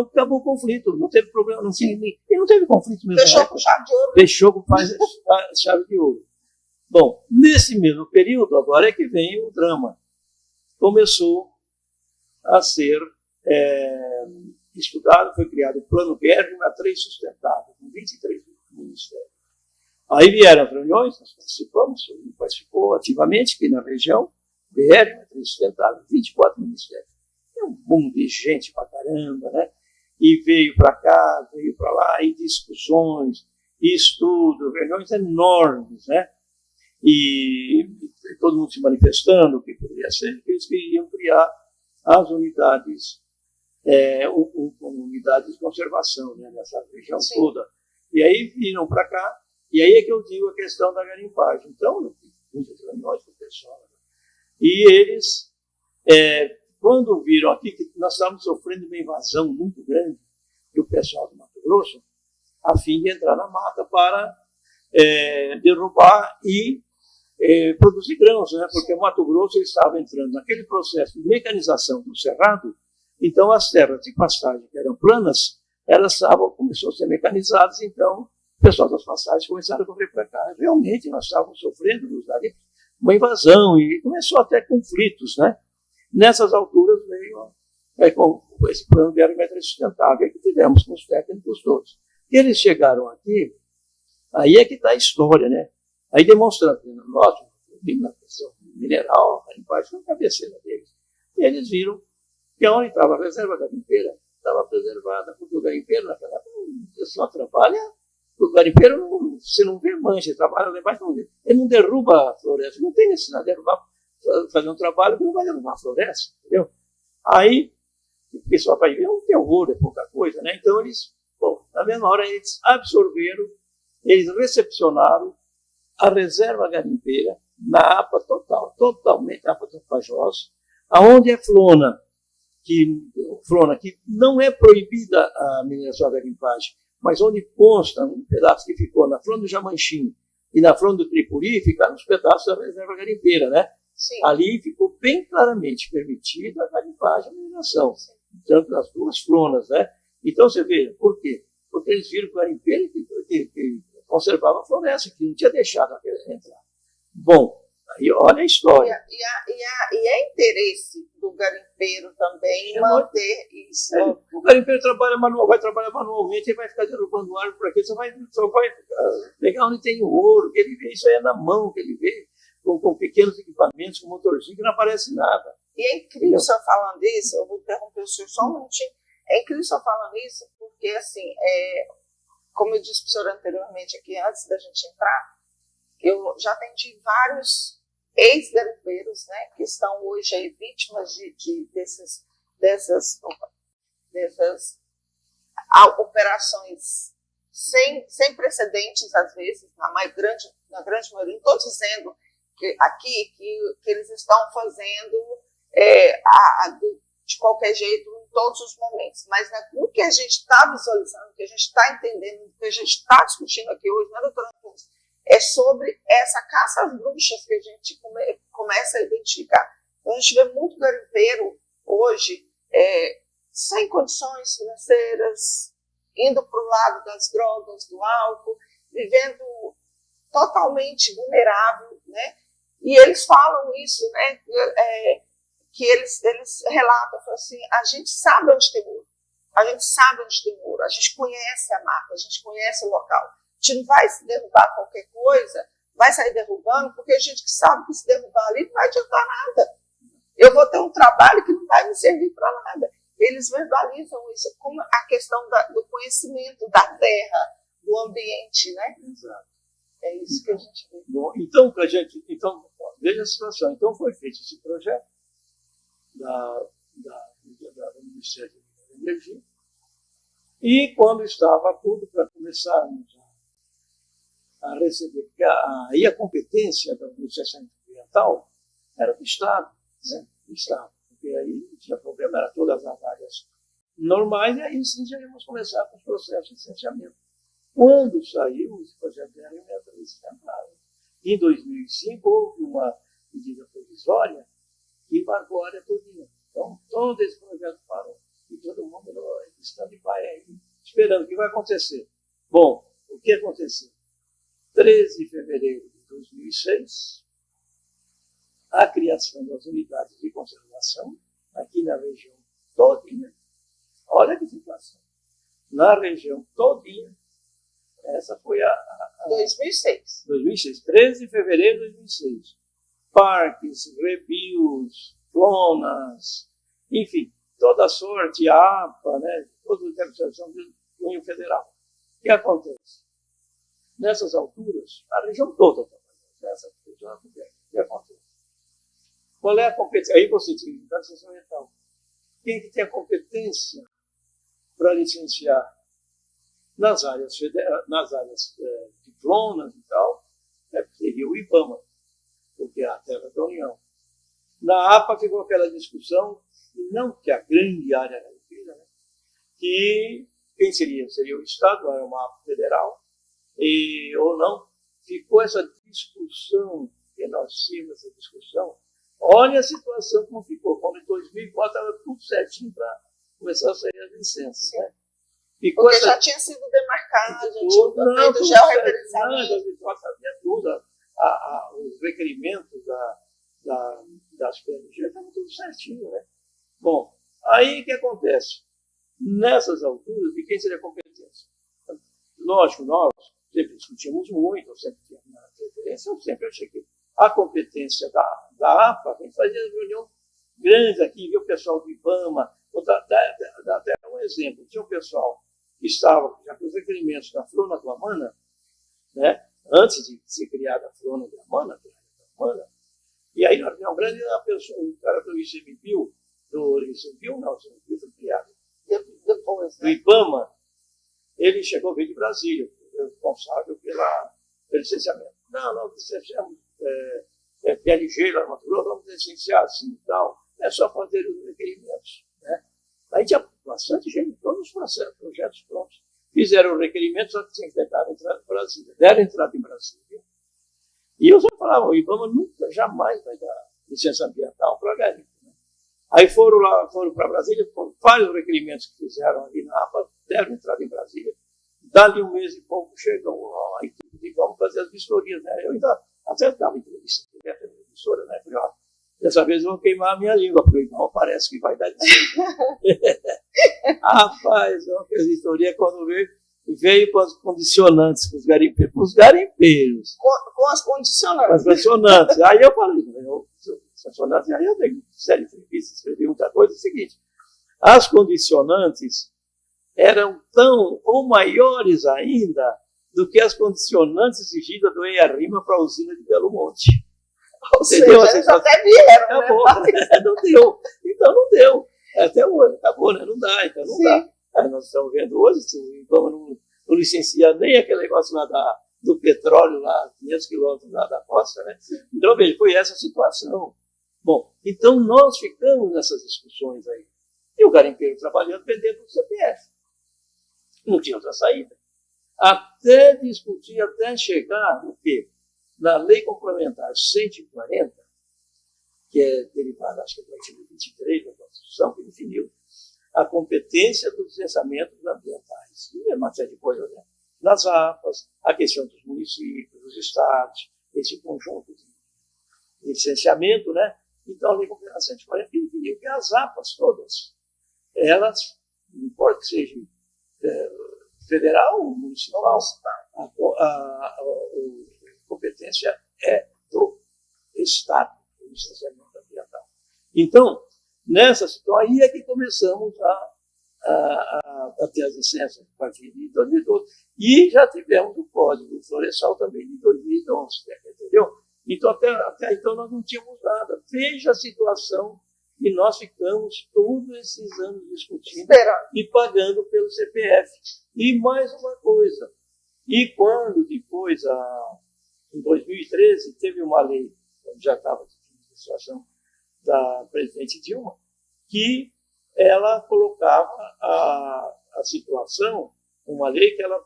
acabou o conflito, não teve problema, não teve conflito mesmo. Fechou com chave de ouro. Fechou com chave de ouro. Bom, nesse mesmo período, agora é que vem o drama. Começou a ser estudado, foi criado o Plano BR-63 sustentável, com 23 ministérios. Aí vieram as reuniões, nós participou ativamente aqui na região, BR-63 sustentável, 24 ministérios. É um mundo de gente pra caramba, né? E veio para cá, veio para lá, e discussões, e estudo, reuniões enormes, né? E todo mundo se manifestando, o que poderia ser, que eles queriam criar as unidades, unidades de conservação, né, nessa região toda. E aí viram para cá, e aí é que eu digo a questão da garimpagem. Então, eu fiz muitas reuniões com o pessoal, né? E eles, quando viram aqui que nós estávamos sofrendo uma invasão muito grande do pessoal do Mato Grosso, a fim de entrar na mata para derrubar e produzir grãos, né? Porque o Mato Grosso estava entrando naquele processo de mecanização do cerrado, então as terras de pastagem que eram planas, elas começaram a ser mecanizadas, então o pessoal das pastagens começaram a correr para cá. Realmente nós estávamos sofrendo uma invasão e começou até conflitos, né? Nessas alturas veio com esse plano de BR-63 sustentável que tivemos com os técnicos todos. E eles chegaram aqui, aí é que está a história, né? Aí demonstrando, lógico, na questão mineral, a limpagem foi a cabeceira deles. E eles viram que onde estava a reserva garimpeira estava preservada, porque o garimpeiro naquela época só trabalha, o garimpeiro você não vê mancha, ele trabalha lá embaixo, ele não derruba a floresta, não tem necessidade de derrubar, fazer um trabalho que não vai derrubar a floresta, entendeu? Aí o pessoal vai ver um terror, é pouca coisa, né? Então eles, na mesma hora, eles absorveram, eles recepcionaram a reserva garimpeira na APA total, totalmente APA do Tapajós, aonde é Flona, que não é proibida a mineração da garimpagem, mas onde consta um pedaço que ficou na Flona do Jamanchim e na Flona do Tripuri, ficaram os pedaços da reserva garimpeira, né? Sim. Ali ficou bem claramente permitida a garimpagem e a mineração, tanto das duas flonas, né? Então você vê, por quê? Porque eles viram que o garimpeiro que conservava a floresta, que não tinha deixado a entrar. Bom, aí olha a história. E é interesse do garimpeiro também em manter isso. O garimpeiro vai trabalhar manualmente e vai ficar derrubando árvore por aqui, só vai pegar onde tem o ouro, que ele vê, isso aí é na mão, que ele vê com pequenos equipamentos, com motorzinho, que não aparece nada. E é incrível o senhor falando isso, eu vou interromper o senhor só um minutinho, é incrível o senhor falando isso, porque assim, como eu disse para o senhor anteriormente aqui, antes da gente entrar, eu já atendi vários ex-garimpeiros, né, que estão hoje aí vítimas dessas operações sem precedentes, às vezes, na grande maioria. Não estou dizendo que eles estão fazendo de qualquer jeito em todos os momentos, mas o que a gente está visualizando, o que a gente está entendendo, o que a gente está discutindo aqui hoje, né, doutora Antunes, é sobre essa caça às bruxas que a gente começa a identificar. Então, a gente vê muito garimpeiro hoje sem condições financeiras, indo para o lado das drogas, do álcool, vivendo totalmente vulnerável, né? E eles falam isso, né? Que eles relatam assim, a gente sabe onde tem ouro, a gente conhece a mata, a gente conhece o local. A gente não vai se derrubar qualquer coisa, vai sair derrubando, porque a gente sabe que se derrubar ali não vai adiantar nada. Eu vou ter um trabalho que não vai me servir para nada. Eles verbalizam isso como a questão do conhecimento da terra, do ambiente, né? Exato. É isso que a gente vê. Bom, então, veja a situação. Então, foi feito esse projeto do Ministério da Energia, e quando estava tudo para começarmos a receber, porque aí a competência da licenciamento ambiental era do Estado, né? Do Estado, porque aí não tinha problema, era todas as áreas normais, e aí sim já íamos começar com os processos de licenciamento. Quando saiu esse projeto de alimento licenciado, em 2005 houve uma medida provisória que embargou a área todinha. Então, todo esse projeto parou. E todo mundo está de pai aí, esperando o que vai acontecer. Bom, o que aconteceu? 13 de fevereiro de 2006, a criação das unidades de conservação, aqui na região todinha. Olha que situação. Na região todinha, essa foi 2006. 2006, 13 de fevereiro de 2006. Parques, rebios, flonas, enfim, toda sorte, a APA, né, toda a interpretação do cunho federal. O que acontece? Nessas alturas, a região toda, nessa região, o que acontece? Qual é a competência? Aí você tem a licença ambiental. Quem que tem a competência para licenciar nas áreas de flonas e tal, seria o IBAMA, porque é a terra da União. Na APA ficou aquela discussão, não que a grande área garimpeira, né, que quem seria? Seria o Estado, era uma APA federal, ou não. Ficou essa discussão, que nós tínhamos essa discussão. Olha a situação como ficou, quando em 2004 estava tudo certinho para começar a sair as licenças, né? Porque já tinha sido demarcado, já tinha feito georreferenciamento. Sabia tudo, os requerimentos das PMG estavam tudo certinho, né? Bom, aí o que acontece? Nessas alturas, de quem seria a competência? Lógico, nós sempre discutimos muito, eu sempre tinha na referência, eu sempre achei que a competência da APA, a gente fazia reunião grande aqui, viu o pessoal do IBAMA, vou dar até um exemplo, tinha um pessoal que estava já com os requerimentos da Flona do Amana, né, antes de ser criada a Flona do Amana, e aí na reunião grande, um cara do ICMBio, não, foi criado, depois, né, do IBAMA, ele chegou, veio de Brasília, responsável pelo licenciamento. Nós licenciamos PLG lá no Mato Grosso, vamos licenciar assim e tal. É só fazer os requerimentos, né? Aí tinha bastante gente, todos os projetos prontos. Fizeram o requerimento, só que tinha que tentar entrar em Brasília. Deram entrada em Brasília. E eu só falava, o IBAMA nunca, jamais vai dar licença ambiental para garimpo. Né? Aí foram para Brasília, foram vários requerimentos que fizeram ali na APA, deram entrada em Brasília. Dali um mês e pouco chegam a equipe de vamos fazer as vistorias, né? Eu ainda até dava entrevista direto na emissora, né? Falei, Dessa vez eu vou queimar a minha língua, porque o irmão parece que vai dar licença. Rapaz, uma auditoria quando veio com as condicionantes, com os garimpeiros. Com as condicionantes. Com as condicionantes. Aí eu falei, condicionantes, aí eu dei uma série de entrevistas, escrevi muita coisa. É o seguinte, as condicionantes eram tão ou maiores ainda do que as condicionantes exigidas do EIA-RIMA para a usina de Belo Monte. Ou seja, eles até vieram, acabou, né? Não deu. Então não deu. Até hoje, acabou, né? Não dá, então não dá. Aí nós estamos vendo hoje, não licencia nem aquele negócio lá do petróleo, lá, 500 quilômetros lá da costa, né? Então, veja, foi essa a situação. Bom, então nós ficamos nessas discussões aí. E o garimpeiro trabalhando, vendendo o CPF. Não tinha outra saída. Até discutir, até chegar no quê? Na Lei Complementar 140, que é derivada, acho que do artigo 23 da Constituição, que definiu a competência dos licenciamentos ambientais. E uma série de coisas, né? Nas APAs, a questão dos municípios, dos estados, esse conjunto de licenciamento, né? Então, a Lei Complementar 140 definiu que as APAs todas, elas, não importa que seja federal ou municipal, a competência é do Estado, do licenciamento ambiental. Então, nessa situação, aí é que começamos a ter as licenças a partir de 2012. E já tivemos o Código Florestal também de 2011, entendeu? Então, até então, nós não tínhamos nada. Veja a situação que nós ficamos todos esses anos discutindo e pagando pelo CPF. E mais uma coisa, e quando depois, em 2013, teve uma lei, já estava a situação da presidente Dilma, que ela colocava a situação, uma lei que ela,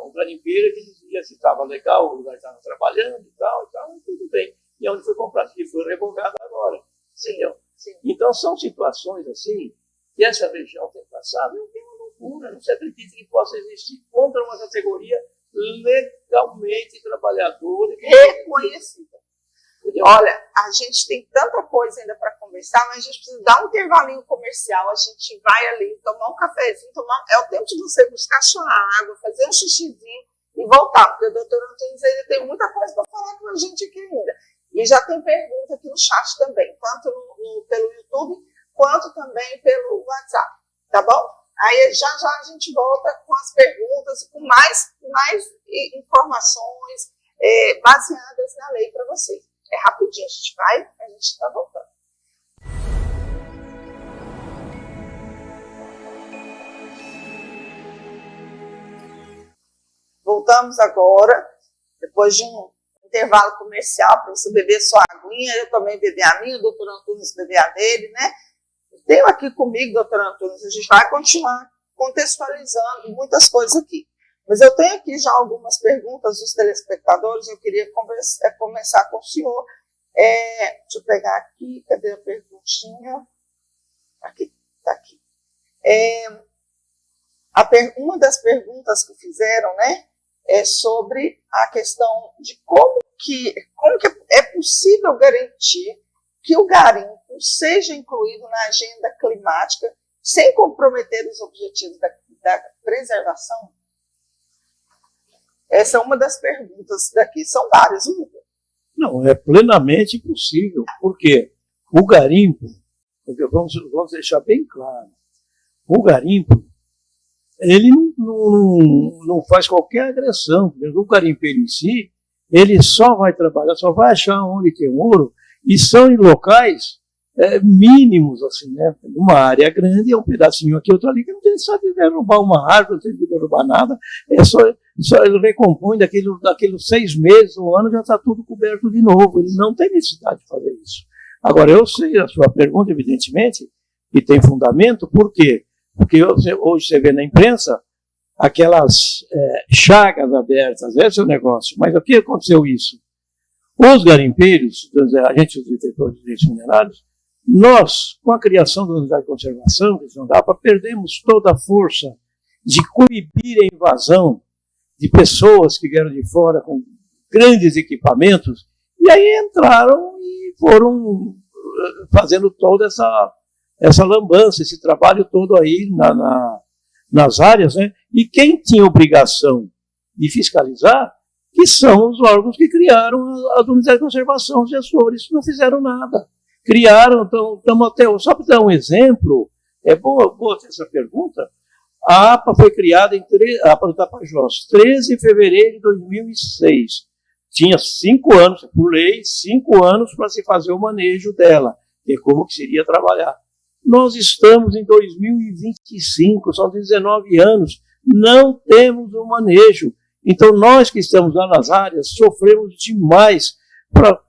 um garimpeiro que dizia se estava legal, o lugar estava trabalhando e tal, tudo bem. E onde foi comprado, que foi revogado agora. Entendeu? Sim. Então, são situações assim, que essa região tem passado, é uma loucura, não se acredita que possa existir contra uma categoria legalmente trabalhadora. Reconhecida. Olha, a gente tem tanta coisa ainda para conversar, mas a gente precisa dar um intervalinho comercial, a gente vai ali tomar um cafezinho, é o tempo de você buscar sua água, fazer um xixizinho e voltar, porque o doutor Antunes ainda tem muita coisa para falar com a gente aqui ainda. E já tem pergunta aqui no chat também, tanto pelo YouTube, quanto também pelo WhatsApp, tá bom? Aí já a gente volta com as perguntas e com mais informações baseadas na lei para vocês. É rapidinho, a gente está voltando. Voltamos agora, depois de um intervalo comercial, para você beber sua aguinha, eu também beber a minha, o doutor Antunes beber a dele, né? Tenho aqui comigo, doutor Antunes, a gente vai continuar contextualizando muitas coisas aqui. Mas eu tenho aqui já algumas perguntas dos telespectadores, eu queria começar com o senhor. Deixa eu pegar aqui, cadê a perguntinha? Aqui, está aqui. Uma das perguntas que fizeram, né, é sobre a questão de como que é possível garantir que o garimpo seja incluído na agenda climática sem comprometer os objetivos da preservação. Essa é uma das perguntas daqui, são várias. Não, é plenamente possível, porque o garimpo, vamos deixar bem claro, o garimpo, ele não faz qualquer agressão. O garimpeiro em si, ele só vai trabalhar, só vai achar onde tem ouro, e são em locais mínimos, assim, né? Uma área grande, é um pedacinho aqui, outro ali, que não tem só de derrubar uma árvore, não tem de derrubar nada, só ele recompõe daqueles 6 meses, um ano, já está tudo coberto de novo. Ele não tem necessidade de fazer isso. Agora, eu sei a sua pergunta, evidentemente, e tem fundamento, por quê? Porque hoje você vê na imprensa aquelas chagas abertas, esse é o negócio. Mas o que aconteceu isso? Os garimpeiros, agentes dos detentores de direitos minerários, nós, com a criação da unidade de conservação, que não dá para, perdemos toda a força de coibir a invasão de pessoas que vieram de fora com grandes equipamentos E aí entraram e foram fazendo toda essa lambança, esse trabalho todo aí nas áreas, né? E quem tinha obrigação de fiscalizar, que são os órgãos que criaram as unidades de conservação, os gestores, não fizeram nada. Criaram, estamos até, só para dar um exemplo, é boa essa pergunta, a APA foi criada a APA do Tapajós, 13 de fevereiro de 2006. Tinha 5 anos, por lei, 5 anos para se fazer o manejo dela, e como que seria trabalhar. Nós estamos em 2025, são 19 anos, não temos um manejo. Então, nós que estamos lá nas áreas, sofremos demais para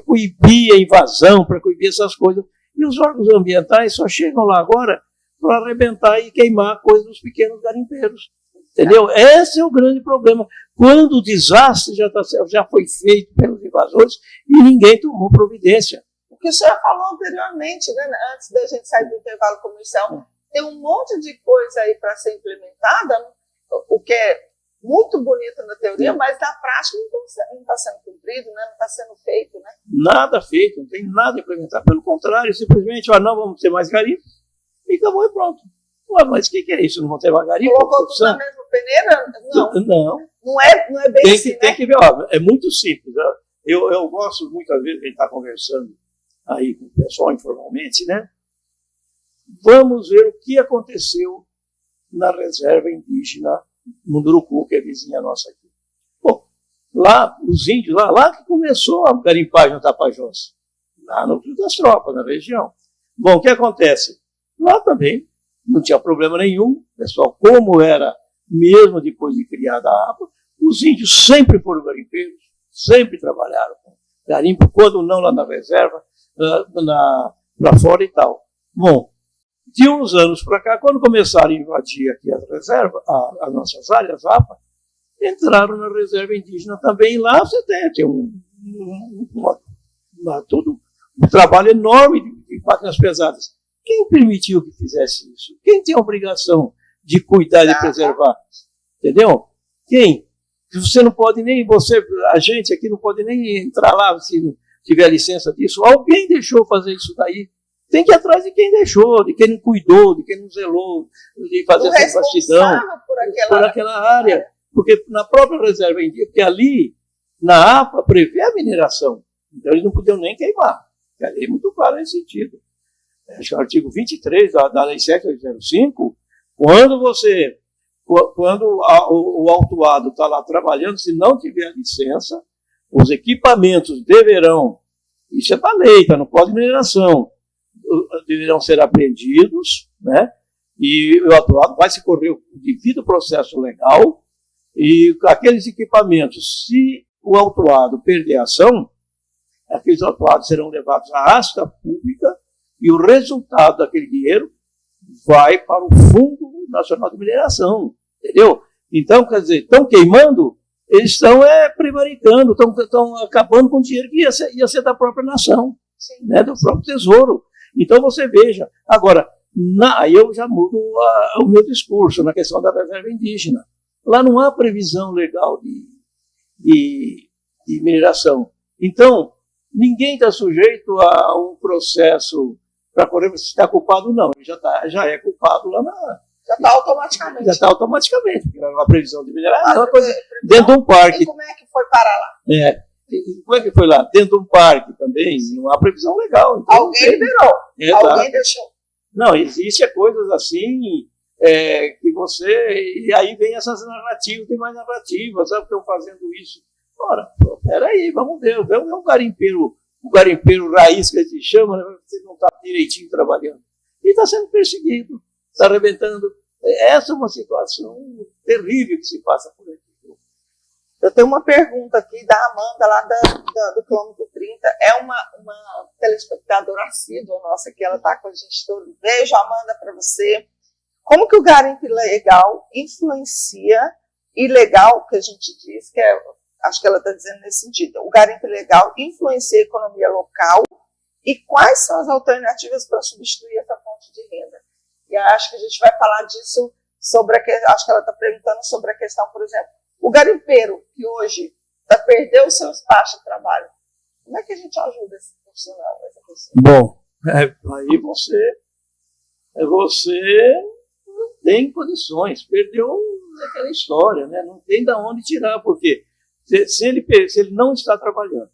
coibir a invasão, para coibir essas coisas. E os órgãos ambientais só chegam lá agora para arrebentar e queimar coisas dos pequenos garimpeiros. Entendeu? Esse é o grande problema. Quando o desastre já foi feito pelos invasores e ninguém tomou providência. O que o senhor falou anteriormente, né, antes da gente sair do intervalo comercial, tem um monte de coisa aí para ser implementada, o que é muito bonito na teoria, mas na prática não está sendo cumprido, né, não está sendo feito. Né? Nada feito, não tem nada implementado. Pelo contrário, simplesmente, não vamos ter mais garimpo, e acabou e pronto. Ué, mas o que é isso? Não vão ter mais garimpo? Colocou tudo na mesma peneira? Não. Não é bem assim, Tem que ver, é muito simples. Eu gosto muitas vezes de estar conversando aí com o pessoal informalmente, né? Vamos ver o que aconteceu na reserva indígena Munduruku, que é vizinha nossa aqui. Bom, lá, os índios, lá que começou a garimpagem no Tapajós, lá no Rio das Tropas, na região. Bom, o que acontece? Lá também não tinha problema nenhum, pessoal, como era mesmo depois de criada a APA, os índios sempre foram garimpeiros, sempre trabalharam com garimpo, quando não lá na reserva, lá fora e tal. Bom, de uns anos para cá, quando começaram a invadir aqui as reservas, as nossas áreas, a APA, entraram na reserva indígena também. Lá você tem todo um trabalho enorme de máquinas pesadas. Quem permitiu que fizesse isso? Quem tem a obrigação de cuidar e de preservar? Entendeu? Quem? Você não pode nem, a gente aqui não pode nem entrar lá se não tiver licença disso. Alguém deixou fazer isso daí. Tem que ir atrás de quem deixou, de quem não cuidou, de quem não zelou, de fazer essa vastidão por aquela área. Porque na própria reserva indígena, porque ali, na APA, prevê a mineração. Então eles não podiam nem queimar. A lei é muito clara nesse sentido. Acho que é o artigo 23 da Lei 7.805, quando o autuado está lá trabalhando, se não tiver licença, os equipamentos deverão, isso é da lei, está no Código de Mineração, deverão ser apreendidos, né? E o autuado vai se correr o devido processo legal, e aqueles equipamentos, se o autuado perder a ação, aqueles autuados serão levados à asta pública, e o resultado daquele dinheiro vai para o Fundo Nacional de Mineração, entendeu? Então, quer dizer, estão queimando, eles estão prevaricando, estão acabando com o dinheiro que ia ser da própria nação, né, do próprio tesouro. Então, você veja. Agora, aí eu já mudo o meu discurso na questão da reserva indígena. Lá não há previsão legal de mineração. Então, ninguém está sujeito a um processo para correr se está culpado ou não. Ele já é culpado lá na... Já está automaticamente. Já está automaticamente, porque uma previsão de mineração é uma coisa dentro de um parque. E como é que foi parar lá? Como é que foi lá? Dentro de um parque também, não há previsão legal. Então, alguém liberou, alguém deixou. Não, existem coisas assim, que você... E aí vem essas narrativas, tem mais narrativas, sabe, que estão fazendo isso. Ora, peraí, vamos ver, é um garimpeiro raiz que a gente chama, né, você não está direitinho trabalhando. E está sendo perseguido, está arrebentando. Essa é uma situação terrível que se passa por aqui. Eu tenho uma pergunta aqui da Amanda, lá do quilômetro 30. É uma telespectadora assídua nossa, que ela está com a gente todo. Beijo, Amanda, para você. Como que o garimpo ilegal influencia, ilegal, que a gente diz, que acho que ela está dizendo nesse sentido, o garimpo ilegal influencia a economia local e quais são as alternativas para substituir essa fonte de renda? E acho que a gente vai falar disso acho que ela está perguntando sobre a questão, por exemplo, o garimpeiro que hoje perdeu o seu espaço de trabalho, Como é que a gente ajuda esse profissional, essa pessoa? Bom, aí você não tem condições, perdeu aquela história, né? Não tem de onde tirar, porque se ele não está trabalhando,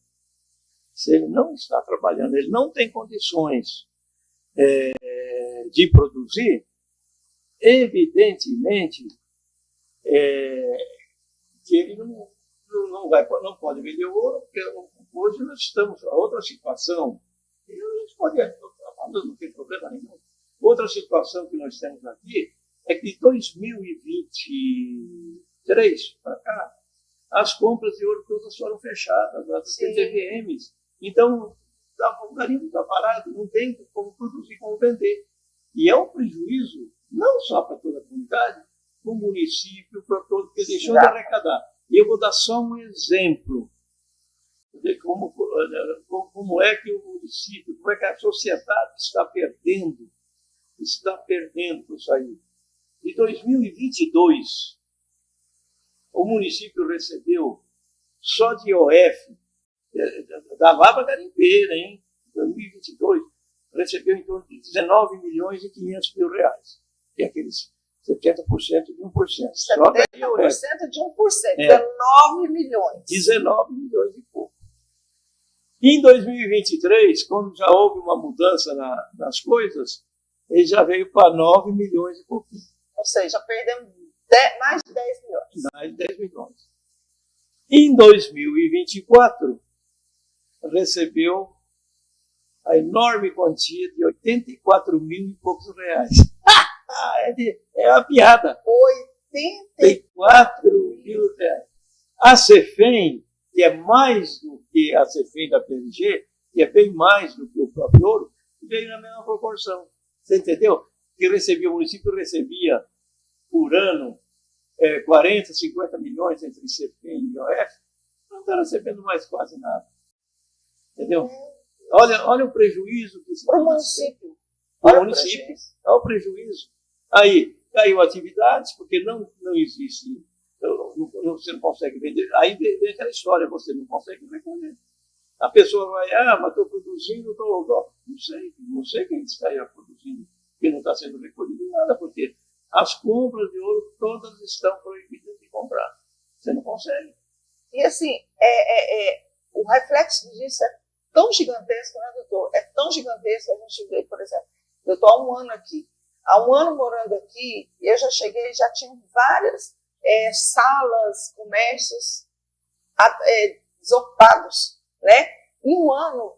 ele não tem condições de produzir, evidentemente que ele não pode vender ouro, porque hoje nós estamos em outra situação. E a gente pode falando, não tem problema nenhum. Outra situação que nós temos aqui é que de 2023 para cá, as compras de ouro todas foram fechadas, as TVMs. Então, o garimpo está parado, não tem como produzir, como vender. E é um prejuízo, não só para toda a comunidade, para o município, para todo, que deixou de arrecadar. E eu vou dar só um exemplo de como é que o município, como é que a sociedade está perdendo isso aí. Em 2022, o município recebeu só de IOF, da Lavra Garimpeira, em 2022, recebeu em torno de 19 milhões e 500 mil reais, que é aqueles 70% de 1%. 70% de 1%, 19 milhões. 19 milhões e pouco. Em 2023, quando já houve uma mudança nas coisas, ele já veio para 9 milhões e pouquinho. Ou seja, perdemos mais de 10 milhões. Mais de 10 milhões. Em 2024, recebeu a enorme quantia de 84 mil e poucos reais. É uma piada. 84 mil reais. A Cefem, que é mais do que a Cefem da PMG, que é bem mais do que o próprio ouro, veio na mesma proporção. Você entendeu? Que o município recebia por ano 40, 50 milhões entre Cefem e IOF, não está recebendo mais quase nada. Entendeu? Olha o prejuízo que se para o município. Olha o prejuízo. Aí caiu atividades, porque não existe, você não consegue vender. Aí vem aquela história, você não consegue recolher. A pessoa vai, mas estou produzindo, não sei quem está aí produzindo, que não está sendo recolhido nada, porque as compras de ouro todas estão proibidas de comprar. Você não consegue. E assim, o reflexo disso é tão gigantesco, né, doutor? É tão gigantesco, a gente vê, por exemplo, eu estou há um ano aqui. Há um ano morando aqui, eu já cheguei, já tinha várias salas, comércios desocupados, né? Em um ano,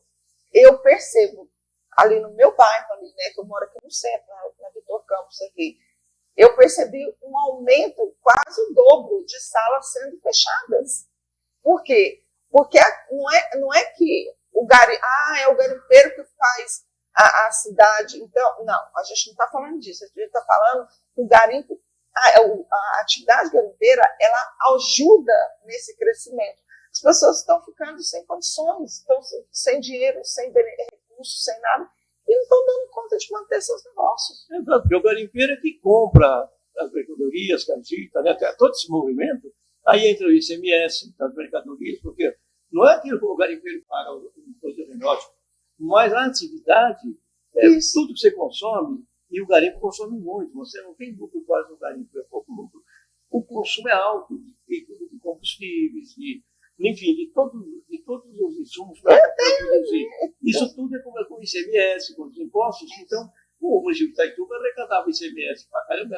eu percebo, ali no meu bairro, ali, né, que eu moro aqui no centro, na Vitor Campos aqui, eu percebi um aumento quase o dobro de salas sendo fechadas. Por quê? Porque não é que é o garimpeiro que faz a cidade. Então, não, a gente não está falando disso. A gente está falando que o garimpo, a atividade garimpeira, ela ajuda nesse crescimento. As pessoas estão ficando sem condições, estão sem dinheiro, sem recursos, sem nada, e não estão dando conta de manter seus negócios. Exato, porque o garimpeiro é que compra as mercadorias, canjitas, né, todo esse movimento. Aí entra o ICMS das mercadorias, porque não é que o garimpeiro paga o imposto renótico, mas a atividade tudo que você consome, e o garimpo consome muito. Você não tem lucro quase no garimpo, é pouco lucro. O consumo é alto de combustíveis, enfim, de todos os insumos para produzir. Isso tudo é com o ICMS, com os impostos. Então, o município de Itaituba arrecadava ICMS para caramba,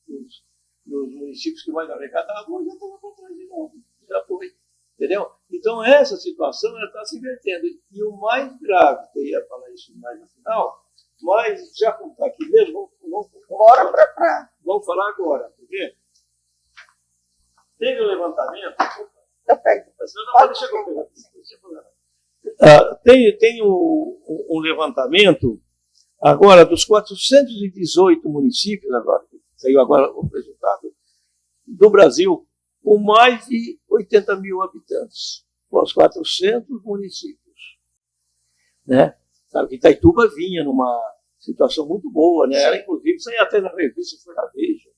nos municípios que mais arrecadavam, já estava para trás de novo. Já foi. Entendeu? Então, essa situação está se invertendo. E o mais grave, que eu ia falar isso mais no final, mas já como está aqui mesmo, vamos falar agora. Porque teve um levantamento. Eu pego. Tem um levantamento agora dos 418 municípios, agora, saiu agora o resultado, do Brasil, com mais de 80 mil habitantes, com os 400 municípios. Né? Sabe que Itaituba vinha numa situação muito boa, né? Ela, inclusive, saía até na revista Foi na Veja,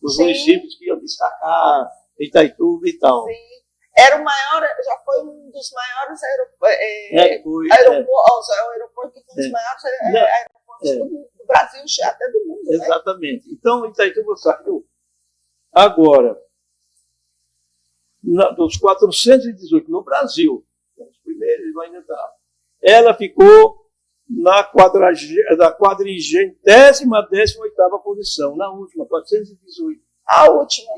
os municípios que iam destacar Itaituba e tal. Sim. Era o maior, já foi um dos maiores aeroportos, o aeroporto que foi um dos maiores aeroportos do Brasil, até do mundo. Exatamente. Né? Então, Itaituba saiu. Agora, dos 418 no Brasil, os primeiros ainda estavam, ela ficou na 418ª posição, na última, 418. A última.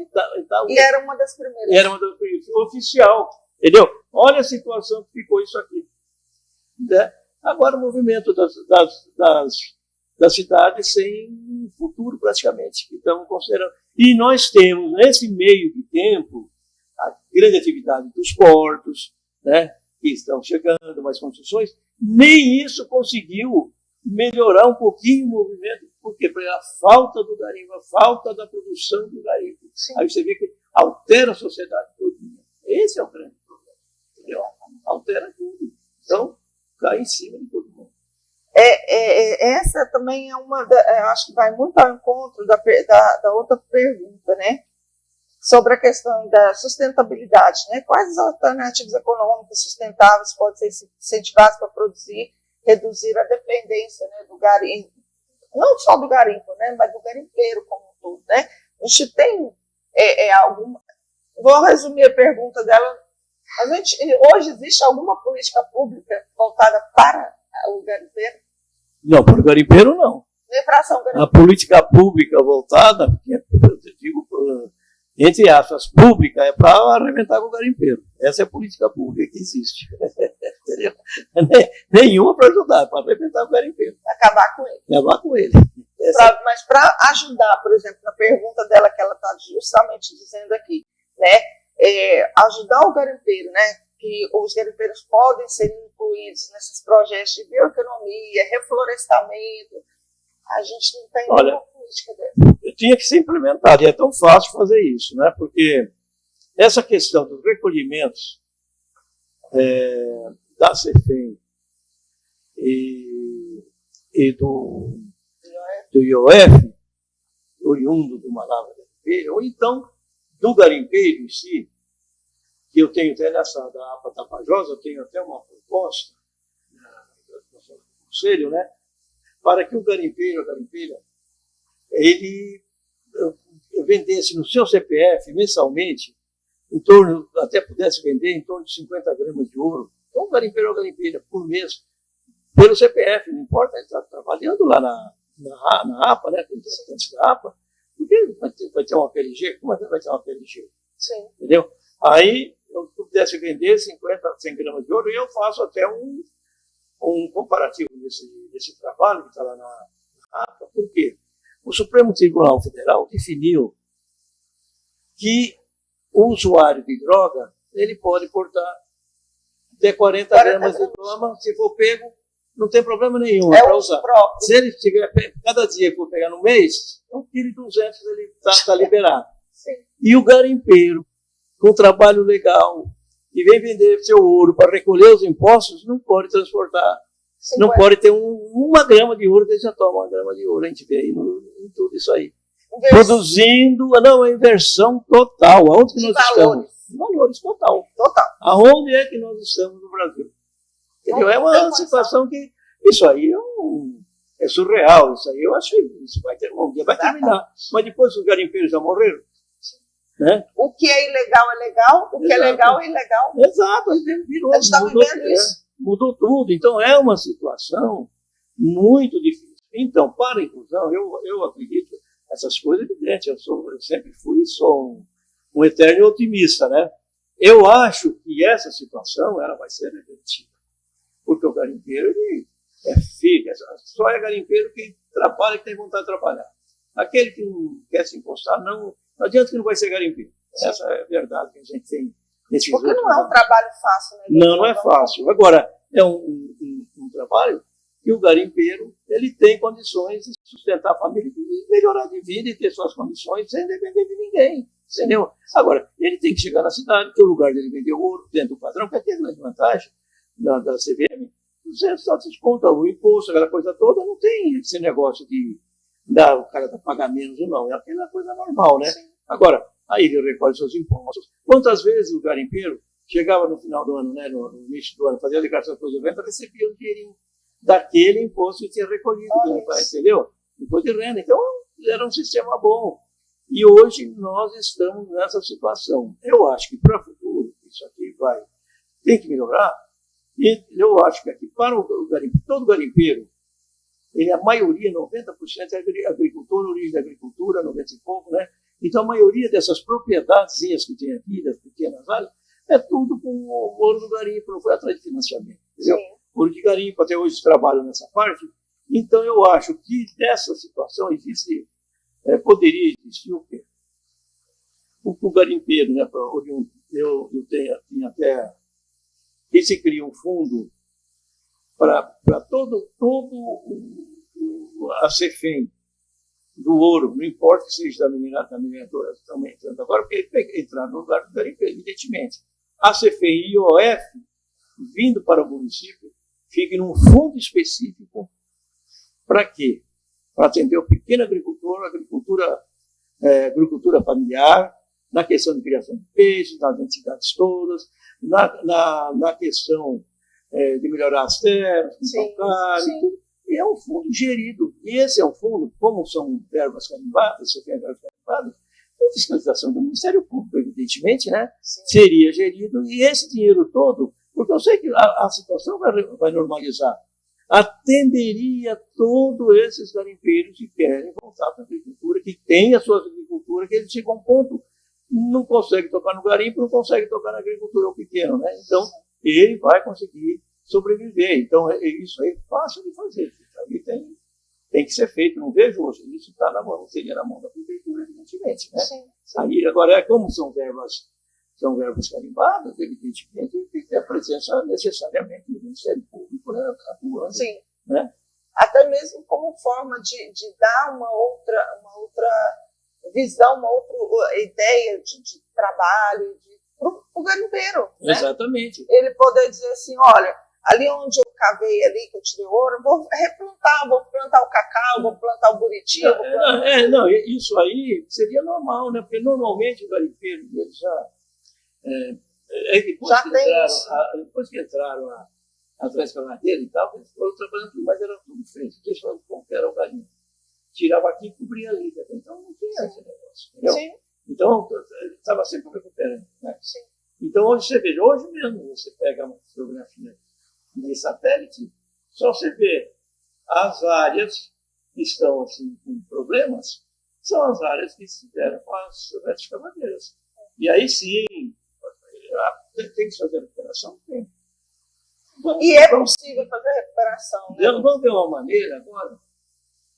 E era uma das primeiras. Era uma das primeiras. Oficial. Entendeu? Olha a situação que ficou isso aqui. Né? Agora o movimento das cidades sem futuro, praticamente, que estamos considerando. E nós temos, nesse meio de tempo, a grande atividade dos portos, né, que estão chegando, mais construções, nem isso conseguiu melhorar um pouquinho o movimento, porque a falta do garimpo, a falta da produção do garimpo. Sim. Aí você vê que altera a sociedade toda. Esse é o grande problema. Entendeu? Altera tudo. Então, cai em cima de todo mundo. Essa também é uma, eu acho que vai muito ao encontro da outra pergunta, né? Sobre a questão da sustentabilidade, né? Quais as alternativas econômicas sustentáveis podem ser incentivadas para produzir, reduzir a dependência, né, do garimpo, não só do garimpo, né, mas do garimpeiro como um todo, né? A gente tem alguma... Vou resumir a pergunta dela. Hoje existe alguma política pública voltada para o garimpeiro? Não, para o garimpeiro não. A política pública voltada, eu digo, entre aspas, pública, é para arrebentar com o garimpeiro. Essa é a política pública que existe. Nenhuma para ajudar, para arrebentar com o garimpeiro. Acabar com ele. Acabar com ele. Mas para ajudar, por exemplo, na pergunta dela que ela está justamente dizendo aqui, né, ajudar o garimpeiro, né, que os garimpeiros podem ser incluídos nesses projetos de bioeconomia, reflorestamento. A gente não tem nenhuma política dessa. Tinha que ser implementado, e é tão fácil fazer isso, né? Porque essa questão dos recolhimentos da CEFEM e do IOF, oriundo do Malavra Garimpeiro, ou então do garimpeiro em si, que eu tenho até nessa da APA Tapajós, eu tenho até uma proposta do conselho, né? Para que o garimpeiro, a garimpeira, ele vendesse no seu CPF mensalmente, até pudesse vender em torno de 50 gramas de ouro. Então, o garimpeiro ou garimpeira, por mês, pelo CPF, não importa, ele está trabalhando lá na APA, né, antes da APA, porque vai ter uma PLG, como é que vai ter uma PLG? Sim. Entendeu? Aí, eu pudesse vender 100 gramas de ouro, e eu faço até um comparativo desse trabalho que está lá na APA. Por quê? O Supremo Tribunal Federal definiu que o usuário de droga ele pode portar até 40 gramas de droga, se for pego, não tem problema nenhum para usar. Próprio. Se ele tiver, cada dia que for pegar no mês, 1,2 kg ele está liberado. Sim. E o garimpeiro, com trabalho legal, que vem vender seu ouro para recolher os impostos, não pode transportar. Não pode ter uma grama de ouro, que ele já toma 1 grama de ouro. A gente vê aí em tudo isso aí. Produzindo, não, é inversão total. Aonde que nós estamos? Valores total. Aonde é que nós estamos no Brasil? Entendeu? É uma situação que, isso aí é surreal. Isso aí eu acho que isso vai ter um dia, vai terminar. Mas depois os garimpeiros já morreram. Né? O que é ilegal é legal, o que é legal é ilegal. Exato, a gente está vivendo isso. Mudou tudo. Então, é uma situação muito difícil. Então, para a inclusão, eu acredito essas coisas evidentes. Eu sempre sou um eterno otimista, né? Eu acho que essa situação ela vai ser revertida. Porque o garimpeiro, ele é filho, só é garimpeiro que trabalha, que tem vontade de trabalhar. Aquele que não quer se encostar, não adianta que não vai ser garimpeiro. Essa é a verdade que a gente tem. Porque não é um trabalho fácil, né? Não é fácil. Agora, é um trabalho que o garimpeiro ele tem condições de sustentar a família, de melhorar de vida e ter suas condições sem depender de ninguém. Entendeu? Agora, ele tem que chegar na cidade, que é o lugar dele vender ouro, dentro do padrão, porque tem grande vantagem da CVM. Você só desconta o imposto, aquela coisa toda, não tem esse negócio de o cara pagar menos ou não. É aquela coisa normal, né? Sim. Agora, aí ele recolhe seus impostos. Quantas vezes o garimpeiro chegava no final do ano, né, no início do ano, fazia a declaração de imposto de renda, recebia o dinheirinho daquele imposto que tinha recolhido, entendeu? Imposto de renda. Então, era um sistema bom. E hoje nós estamos nessa situação. Eu acho que para o futuro, isso aqui tem que melhorar. E eu acho que aqui, para o garimpeiro, todo garimpeiro, a maioria, 90% é agricultor, origem da agricultura, 90 e pouco, né? Então, a maioria dessas propriedadezinhas que tem aqui, das pequenas áreas, é tudo com o ouro do garimpo, não foi atrás de financiamento, entendeu? Sim. Ouro de garimpo, até hoje trabalham nessa parte. Então, eu acho que nessa situação poderia existir o quê? O garimpeiro, né? Eu tenho até... E se cria um fundo para todo a CEFEM do ouro, não importa que seja da mineradoras também entrando agora, porque entrar no lugar do garimpeiro, evidentemente. A CEFEM e o IOF, vindo para o município, fiquem num fundo específico para quê? Para atender o pequeno agricultor, agricultura familiar, na questão de criação de peixes, nas entidades todas, na questão de melhorar as terras, com calcário, e é um fundo gerido. E esse é um fundo, como são verbas carimbadas, com fiscalização do Ministério Público, evidentemente, né? Seria gerido, e esse dinheiro todo, porque eu sei que a situação vai normalizar, atenderia todos esses garimpeiros que querem voltar para a agricultura, que têm a sua agricultura, que eles chegam a um ponto, não consegue tocar no garimpo, não consegue tocar na agricultura, o pequeno, né? Então, ele vai conseguir sobreviver. Então, isso aí é fácil de fazer. Isso aí tem que ser feito. Não vejo hoje. Isso está na mão, seria na mão da prefeitura, evidentemente, né? Sim. Aí, agora, como são verbas carimbadas, evidentemente, tem que ter a presença necessariamente do Ministério Público, né, atuando. Sim. Né? Até mesmo como forma de dar uma outra visão, uma outra ideia de trabalho para o garimpeiro. Né? Exatamente. Ele poder dizer assim, olha, ali onde eu cavei, ali que eu tirei ouro, vou replantar, vou plantar o cacau, vou plantar o buriti. Não, isso aí seria normal, né? Porque normalmente o garimpeiro, eles depois que entraram as escavadeiras e tal, eles foram trabalhando tudo, mas era tudo feito. Eles falavam como era o garimpo. Tirava aqui e cobria ali. Então não tinha esse negócio. Entendeu? Sim. Então, estava sempre recuperando. Né? Sim. Então, hoje você vê, hoje mesmo você pega uma fotografia de satélite, só você vê as áreas que estão assim, com problemas, são as áreas que se deram com as escavadeiras. E aí sim, tem que fazer a recuperação? Tem. É possível fazer a recuperação. Né? Vamos ver uma maneira agora,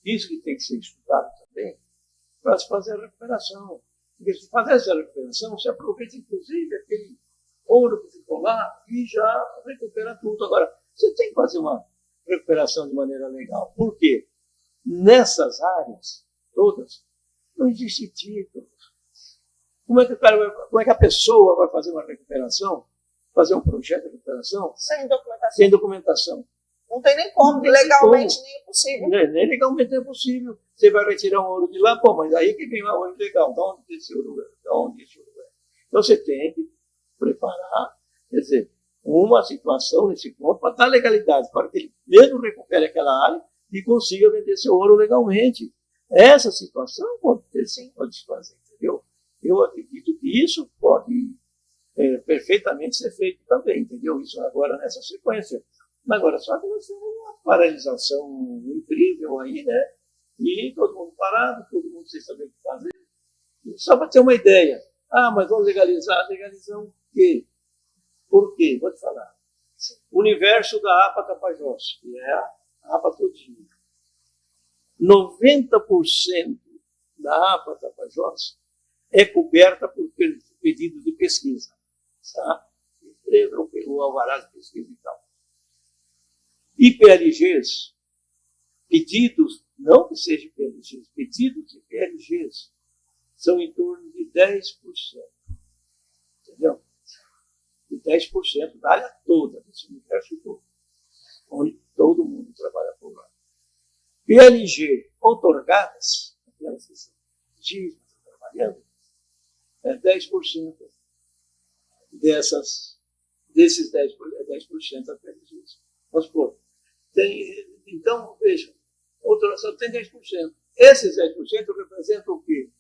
isso que tem que ser estudado também, para se fazer a recuperação. Porque se fazer essa recuperação, se aproveita inclusive aquele ouro que ficou lá e já recupera tudo. Agora, você tem que fazer uma recuperação de maneira legal. Por quê? Nessas áreas todas, não existe título. Como é que a pessoa vai fazer uma recuperação, fazer um projeto de recuperação? Sem documentação. Sem documentação. Não tem nem como, legalmente nem é possível. Nem legalmente é possível. Você vai retirar um ouro de lá, pô, mas aí que vem lá o ouro legal. De onde esse ouro é? Então você tem que preparar, quer dizer, uma situação nesse ponto para dar legalidade, para que ele mesmo recupere aquela área e consiga vender seu ouro legalmente. Essa situação pode se fazer, entendeu? Eu acredito que isso pode perfeitamente ser feito também, entendeu? Isso agora nessa sequência. Agora, só que nós temos uma paralisação incrível aí, né? E todo mundo parado, todo mundo sem saber o que fazer. E só para ter uma ideia. Mas vamos legalizar. Legalizar o quê? Por quê? Vou te falar. O universo da APA Tapajós, que é a APA todinha. 90% da APA Tapajós é coberta por pedidos de pesquisa. Tá? O alvará de pesquisa e tal. IPLGs, pedidos, não que seja PLGs, pedidos de PLGs são em torno de 10%. Entendeu? De 10% da área toda, desse universo todo, onde todo mundo trabalha por lá. PLG otorgadas, aquelas que são trabalhando, 10% desses 10% apenas isso. Vamos supor. Então, veja, outra só tem 10%. Esses 10% representam o quê?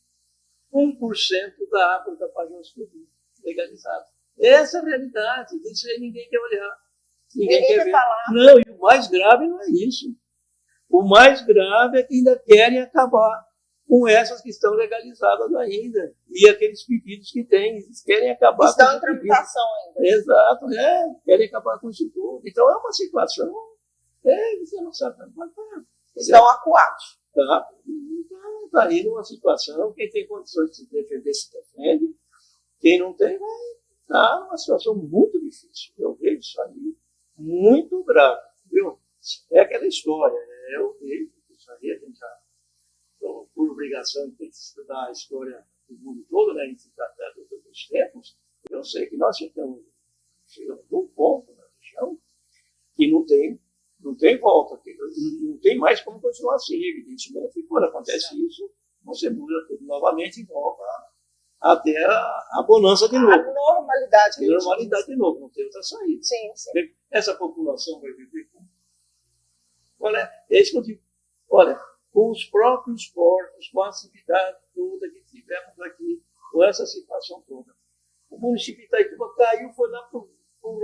1% da água da página civil legalizada. Essa é a realidade. Isso aí ninguém quer olhar. Ninguém quer ver. Falar. Não, e o mais grave não é isso. O mais grave é que ainda querem acabar com essas que estão legalizadas ainda. E aqueles pedidos que têm, eles querem acabar estão com em tramitação ainda. Exato, querem acabar com isso tudo. Então é uma situação, você não sabe. Estão acuados. Está aí numa situação, quem tem condições de se defender, se defende. Quem não tem, vai estar numa situação muito difícil. Eu vejo isso aí muito grave. Viu? É aquela história. Eu vejo isso aí, a gente já, por obrigação, tem que estudar a história do mundo todo, né? Em se tratar dos tempos. Eu sei que nós chegamos num ponto na região que não tem volta, não tem mais como continuar assim, evidentemente. E quando acontece isso, você muda tudo novamente e volta até a bonança de novo. A normalidade. A normalidade de novo, não tem outra saída. Sim, sim. Essa população vai viver com... Olha, é isso que eu digo. Olha, com os próprios corpos, com a atividade toda que tivemos aqui, com essa situação toda. O município de Itaituba caiu, foi lá para o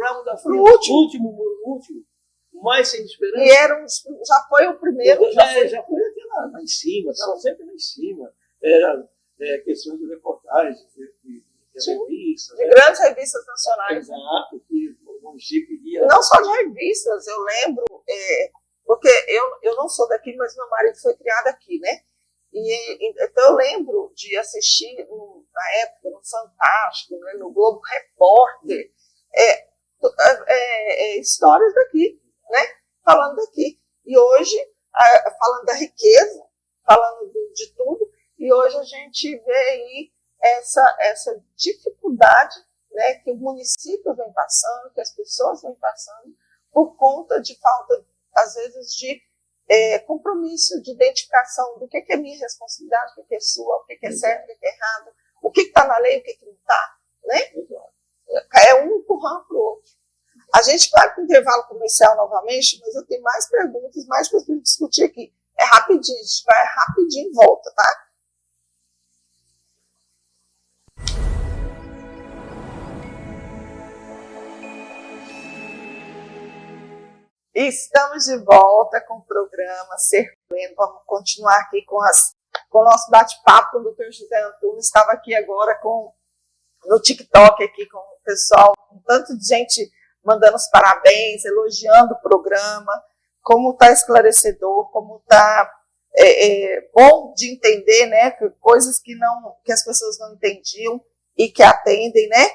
ramo da frente, o último, mais sem esperança. E já foi o primeiro. Já foi aquela lá em cima, estava sempre lá em cima. Era questões de reportagens, de revistas. De grandes revistas nacionais. Exato, que o município iria... Não só de revistas, eu lembro, porque eu não sou daqui, mas meu marido foi criado aqui, né? Então eu lembro de assistir, na época, no Fantástico, né, no Globo Repórter, histórias daqui, né? Falando daqui. E hoje, falando da riqueza, falando de tudo, e hoje a gente vê aí essa dificuldade, né, que o município vem passando, que as pessoas vêm passando, por conta de falta, às vezes, de compromisso, de identificação do que é minha responsabilidade, o que é sua, o que é certo, o que é errado, o que está na lei, o que não está, né? É um empurrando para o outro. A gente vai para o intervalo comercial novamente, mas eu tenho mais perguntas, mais coisas para discutir aqui. É rapidinho, a gente vai rapidinho e volta, tá? Estamos de volta com o programa Ser Pleno. Vamos continuar aqui com o nosso bate-papo. O Dr. José Antunes estava aqui agora no TikTok, aqui com o pessoal, com tanto de gente mandando os parabéns, elogiando o programa, como está esclarecedor, como está bom de entender, né, coisas que as pessoas não entendiam e que atendem, né,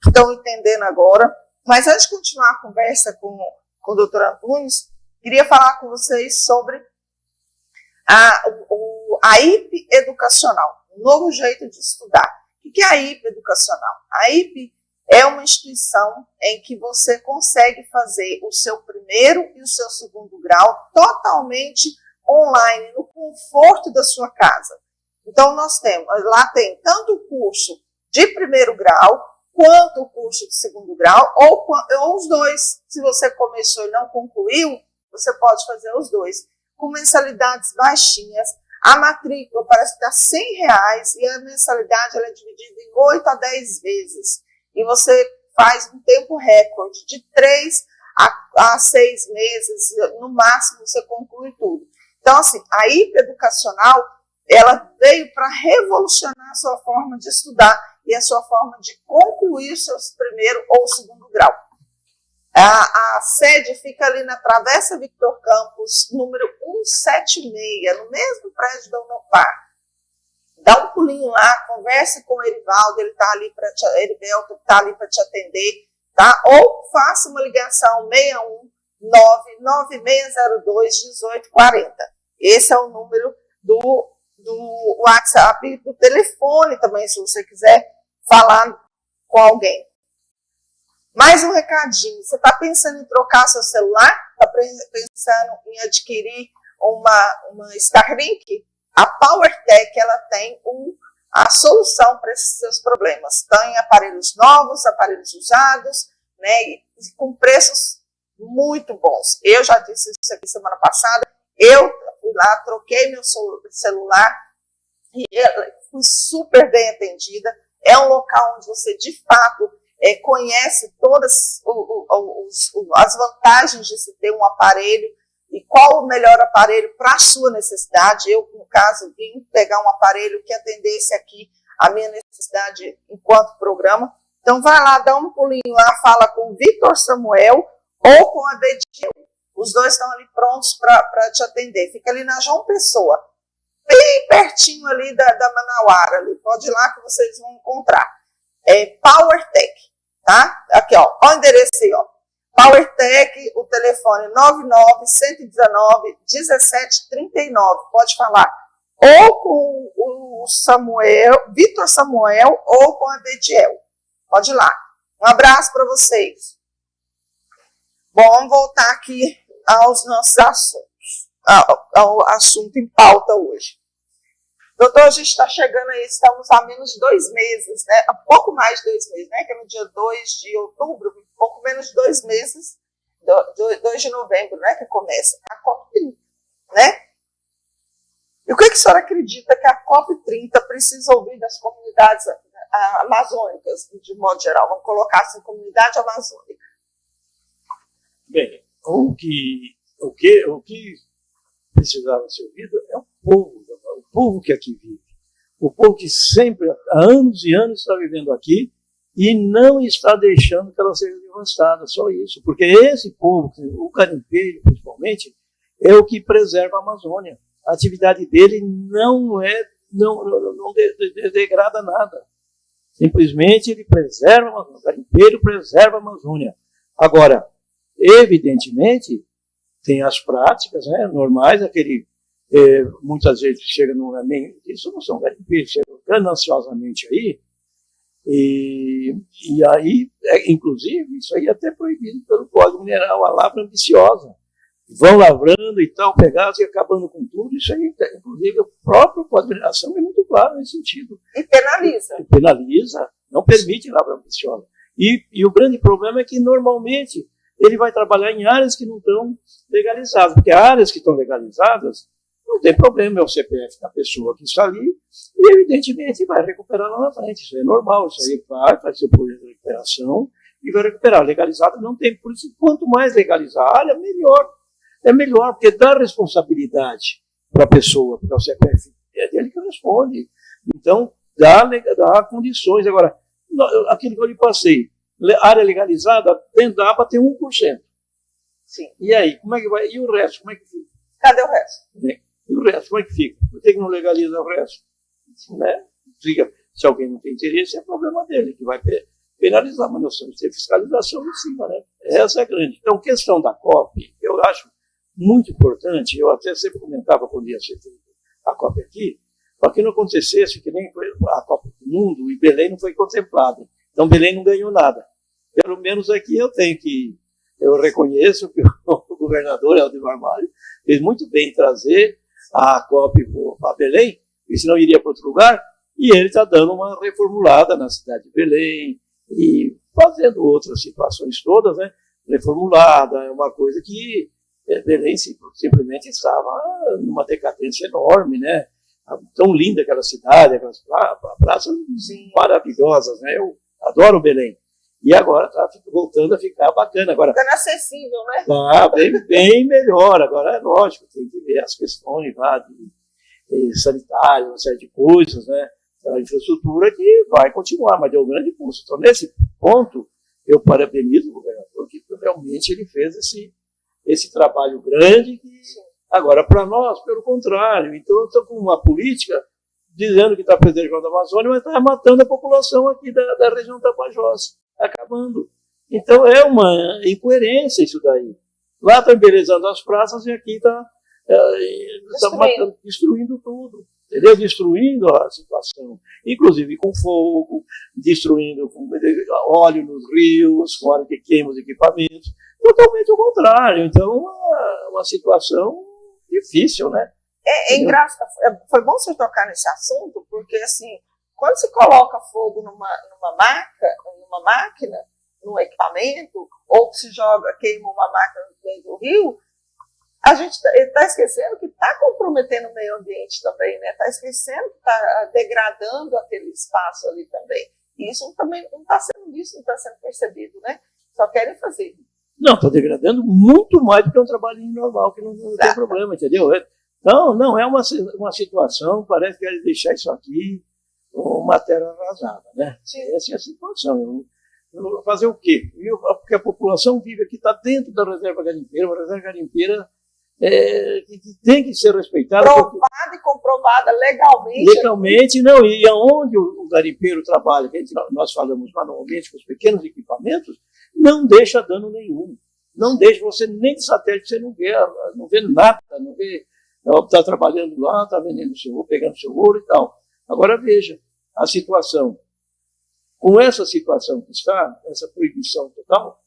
que estão entendendo agora. Mas antes de continuar a conversa com o Dr. Antunes, queria falar com vocês sobre a IP educacional, um novo jeito de estudar. O que é a IP educacional? A IP é uma instituição em que você consegue fazer o seu primeiro e o seu segundo grau totalmente online, no conforto da sua casa. Então, lá tem tanto o curso de primeiro grau, quanto o curso de segundo grau, ou os dois. Se você começou e não concluiu, você pode fazer os dois. Com mensalidades baixinhas, a matrícula parece que está R$100 e a mensalidade ela é dividida em 8 a 10 vezes. E você faz um tempo recorde de 3 a 6 meses, no máximo você conclui tudo. Então, assim, a IP educacional, ela veio para revolucionar a sua forma de estudar e a sua forma de concluir o seu primeiro ou segundo grau. A sede fica ali na Travessa Victor Campos, número 176, no mesmo prédio da Unopar. Dá um pulinho lá, converse com o Erivaldo, ele está ali para te atender, tá? Ou faça uma ligação 61996021840. Esse é o número do WhatsApp, do telefone também, se você quiser falar com alguém. Mais um recadinho, você está pensando em trocar seu celular? Está pensando em adquirir uma Starlink? A PowerTech, ela tem a solução para esses seus problemas. Tem aparelhos novos, aparelhos usados, né, e com preços muito bons. Eu já disse isso aqui semana passada, eu fui lá, troquei meu celular e fui super bem atendida. É um local onde você, de fato, conhece todas as vantagens de se ter um aparelho e qual o melhor aparelho para a sua necessidade. Eu, no caso, vim pegar um aparelho que atendesse aqui a minha necessidade enquanto programa. Então, vai lá, dá um pulinho lá, fala com o Vitor Samuel ou com a Dediel. Os dois estão ali prontos para te atender. Fica ali na João Pessoa, bem pertinho ali da Manauara. Ali. Pode ir lá que vocês vão encontrar. PowerTech, tá? Aqui, ó, o endereço aí, ó. PowerTech, o telefone 99-119-1739. Pode falar ou com o Vitor Samuel ou com a Dediel. Pode ir lá. Um abraço para vocês. Bom, vamos voltar aqui aos nossos assuntos, ao assunto em pauta hoje. Doutor, a gente está chegando aí, estamos há menos de 2 meses, né? Um pouco mais de 2 meses, né? Que é no dia 2 de outubro, um pouco menos de 2 meses, 2 de novembro, né? Que começa a COP30, né? E o que a senhora acredita que a COP30 precisa ouvir das comunidades amazônicas, de modo geral? Vamos colocar assim, comunidade amazônica. Bem, o que precisava ser ouvido é o povo que aqui vive. O povo que sempre, há anos e anos, está vivendo aqui e não está deixando que ela seja devastada, só isso. Porque esse povo, o garimpeiro principalmente, é o que preserva a Amazônia. A atividade dele não degrada nada. Simplesmente ele preserva a Amazônia. O garimpeiro preserva a Amazônia. Agora, evidentemente, tem as práticas, né, normais, muitas vezes chega isso não são garimpeiros, chegam gananciosamente aí, e aí, inclusive, isso aí é até proibido pelo Código Mineral, a lavra ambiciosa. Vão lavrando e tal, pegados e acabando com tudo, isso aí, inclusive, o próprio Código de Mineração é muito claro nesse sentido. E penaliza. Penaliza, não permite lavra ambiciosa. E o grande problema é que, normalmente, ele vai trabalhar em áreas que não estão legalizadas, porque áreas que estão legalizadas, não tem problema, é o CPF da pessoa que está ali, e evidentemente vai recuperar lá na frente, isso é normal, isso aí faz seu projeto de recuperação e vai recuperar. Legalizado não tem, por isso, quanto mais legalizar a área, melhor. É melhor, porque dá responsabilidade para a pessoa, porque o CPF é dele que responde. Então, dá condições. Agora, aquilo que eu lhe passei, área legalizada, dentro da APA tem 1%. Sim. E aí, como é que vai? E o resto, como é que fica? Cadê o resto? E o resto, como é que fica? Por que não legaliza o resto? Né? Se alguém não tem interesse, é problema dele, que vai penalizar, mas nós temos que ter fiscalização em cima, né? Essa é grande. Então, questão da COP, eu acho muito importante, eu até sempre comentava quando ia ser a COP aqui, para que não acontecesse que nem foi a Copa do Mundo e Belém não foi contemplada. Então, Belém não ganhou nada. Pelo menos aqui eu reconheço que o governador Helder Mário fez muito bem trazer a COP para Belém, porque senão iria para outro lugar, e ele está dando uma reformulada na cidade de Belém, e fazendo outras situações todas, né? Reformulada, é uma coisa que Belém simplesmente estava numa decadência enorme, né? Tão linda aquela cidade, aquelas praças maravilhosas, né? Eu adoro Belém. E agora está voltando a ficar bacana. Agora, ficando acessível, né? Tá bem melhor. Agora é lógico, tem que ver as questões lá de sanitário, uma série de coisas, né? A infraestrutura que vai continuar, mas deu um grande custo. Então, nesse ponto, eu parabenizo o governador, que realmente ele fez esse trabalho grande. Agora, para nós, pelo contrário. Então, eu estou com uma política dizendo que está preservando a Amazônia, mas está matando a população aqui da região Tapajós, acabando. Então, é uma incoerência isso daí. Lá está embelezando as praças e aqui está destruindo tudo. Entendeu? Destruindo a situação, inclusive com fogo, destruindo com óleo nos rios, com óleo que queima os equipamentos, totalmente o contrário. Então, uma situação difícil, né? É engraçado. Foi bom você tocar nesse assunto, porque assim, quando se coloca fogo numa máquina, num equipamento, ou se queima uma máquina no meio do rio, a gente está esquecendo que está comprometendo o meio ambiente também, né? Está esquecendo que está degradando aquele espaço ali também. E isso também não está sendo visto, não está sendo percebido, né? Só querem fazer. Não, está degradando muito mais do que um trabalho normal, que não tem problema, entendeu? Não é uma situação, parece que eles deixar isso aqui, uma terra arrasada, né? Sim. Essa é a situação. Fazer o quê? Porque a população vive aqui, está dentro da reserva garimpeira, uma reserva garimpeira que tem que ser respeitada. Provada e comprovada legalmente. Legalmente, não. E aonde o garimpeiro trabalha, que nós falamos manualmente com os pequenos equipamentos, não deixa dano nenhum. Não deixa você nem de satélite, você não vê nada, não vê. Está trabalhando lá, está vendendo seu ouro, pegando seu ouro e tal. Agora veja a situação. Com essa situação que está, essa proibição total,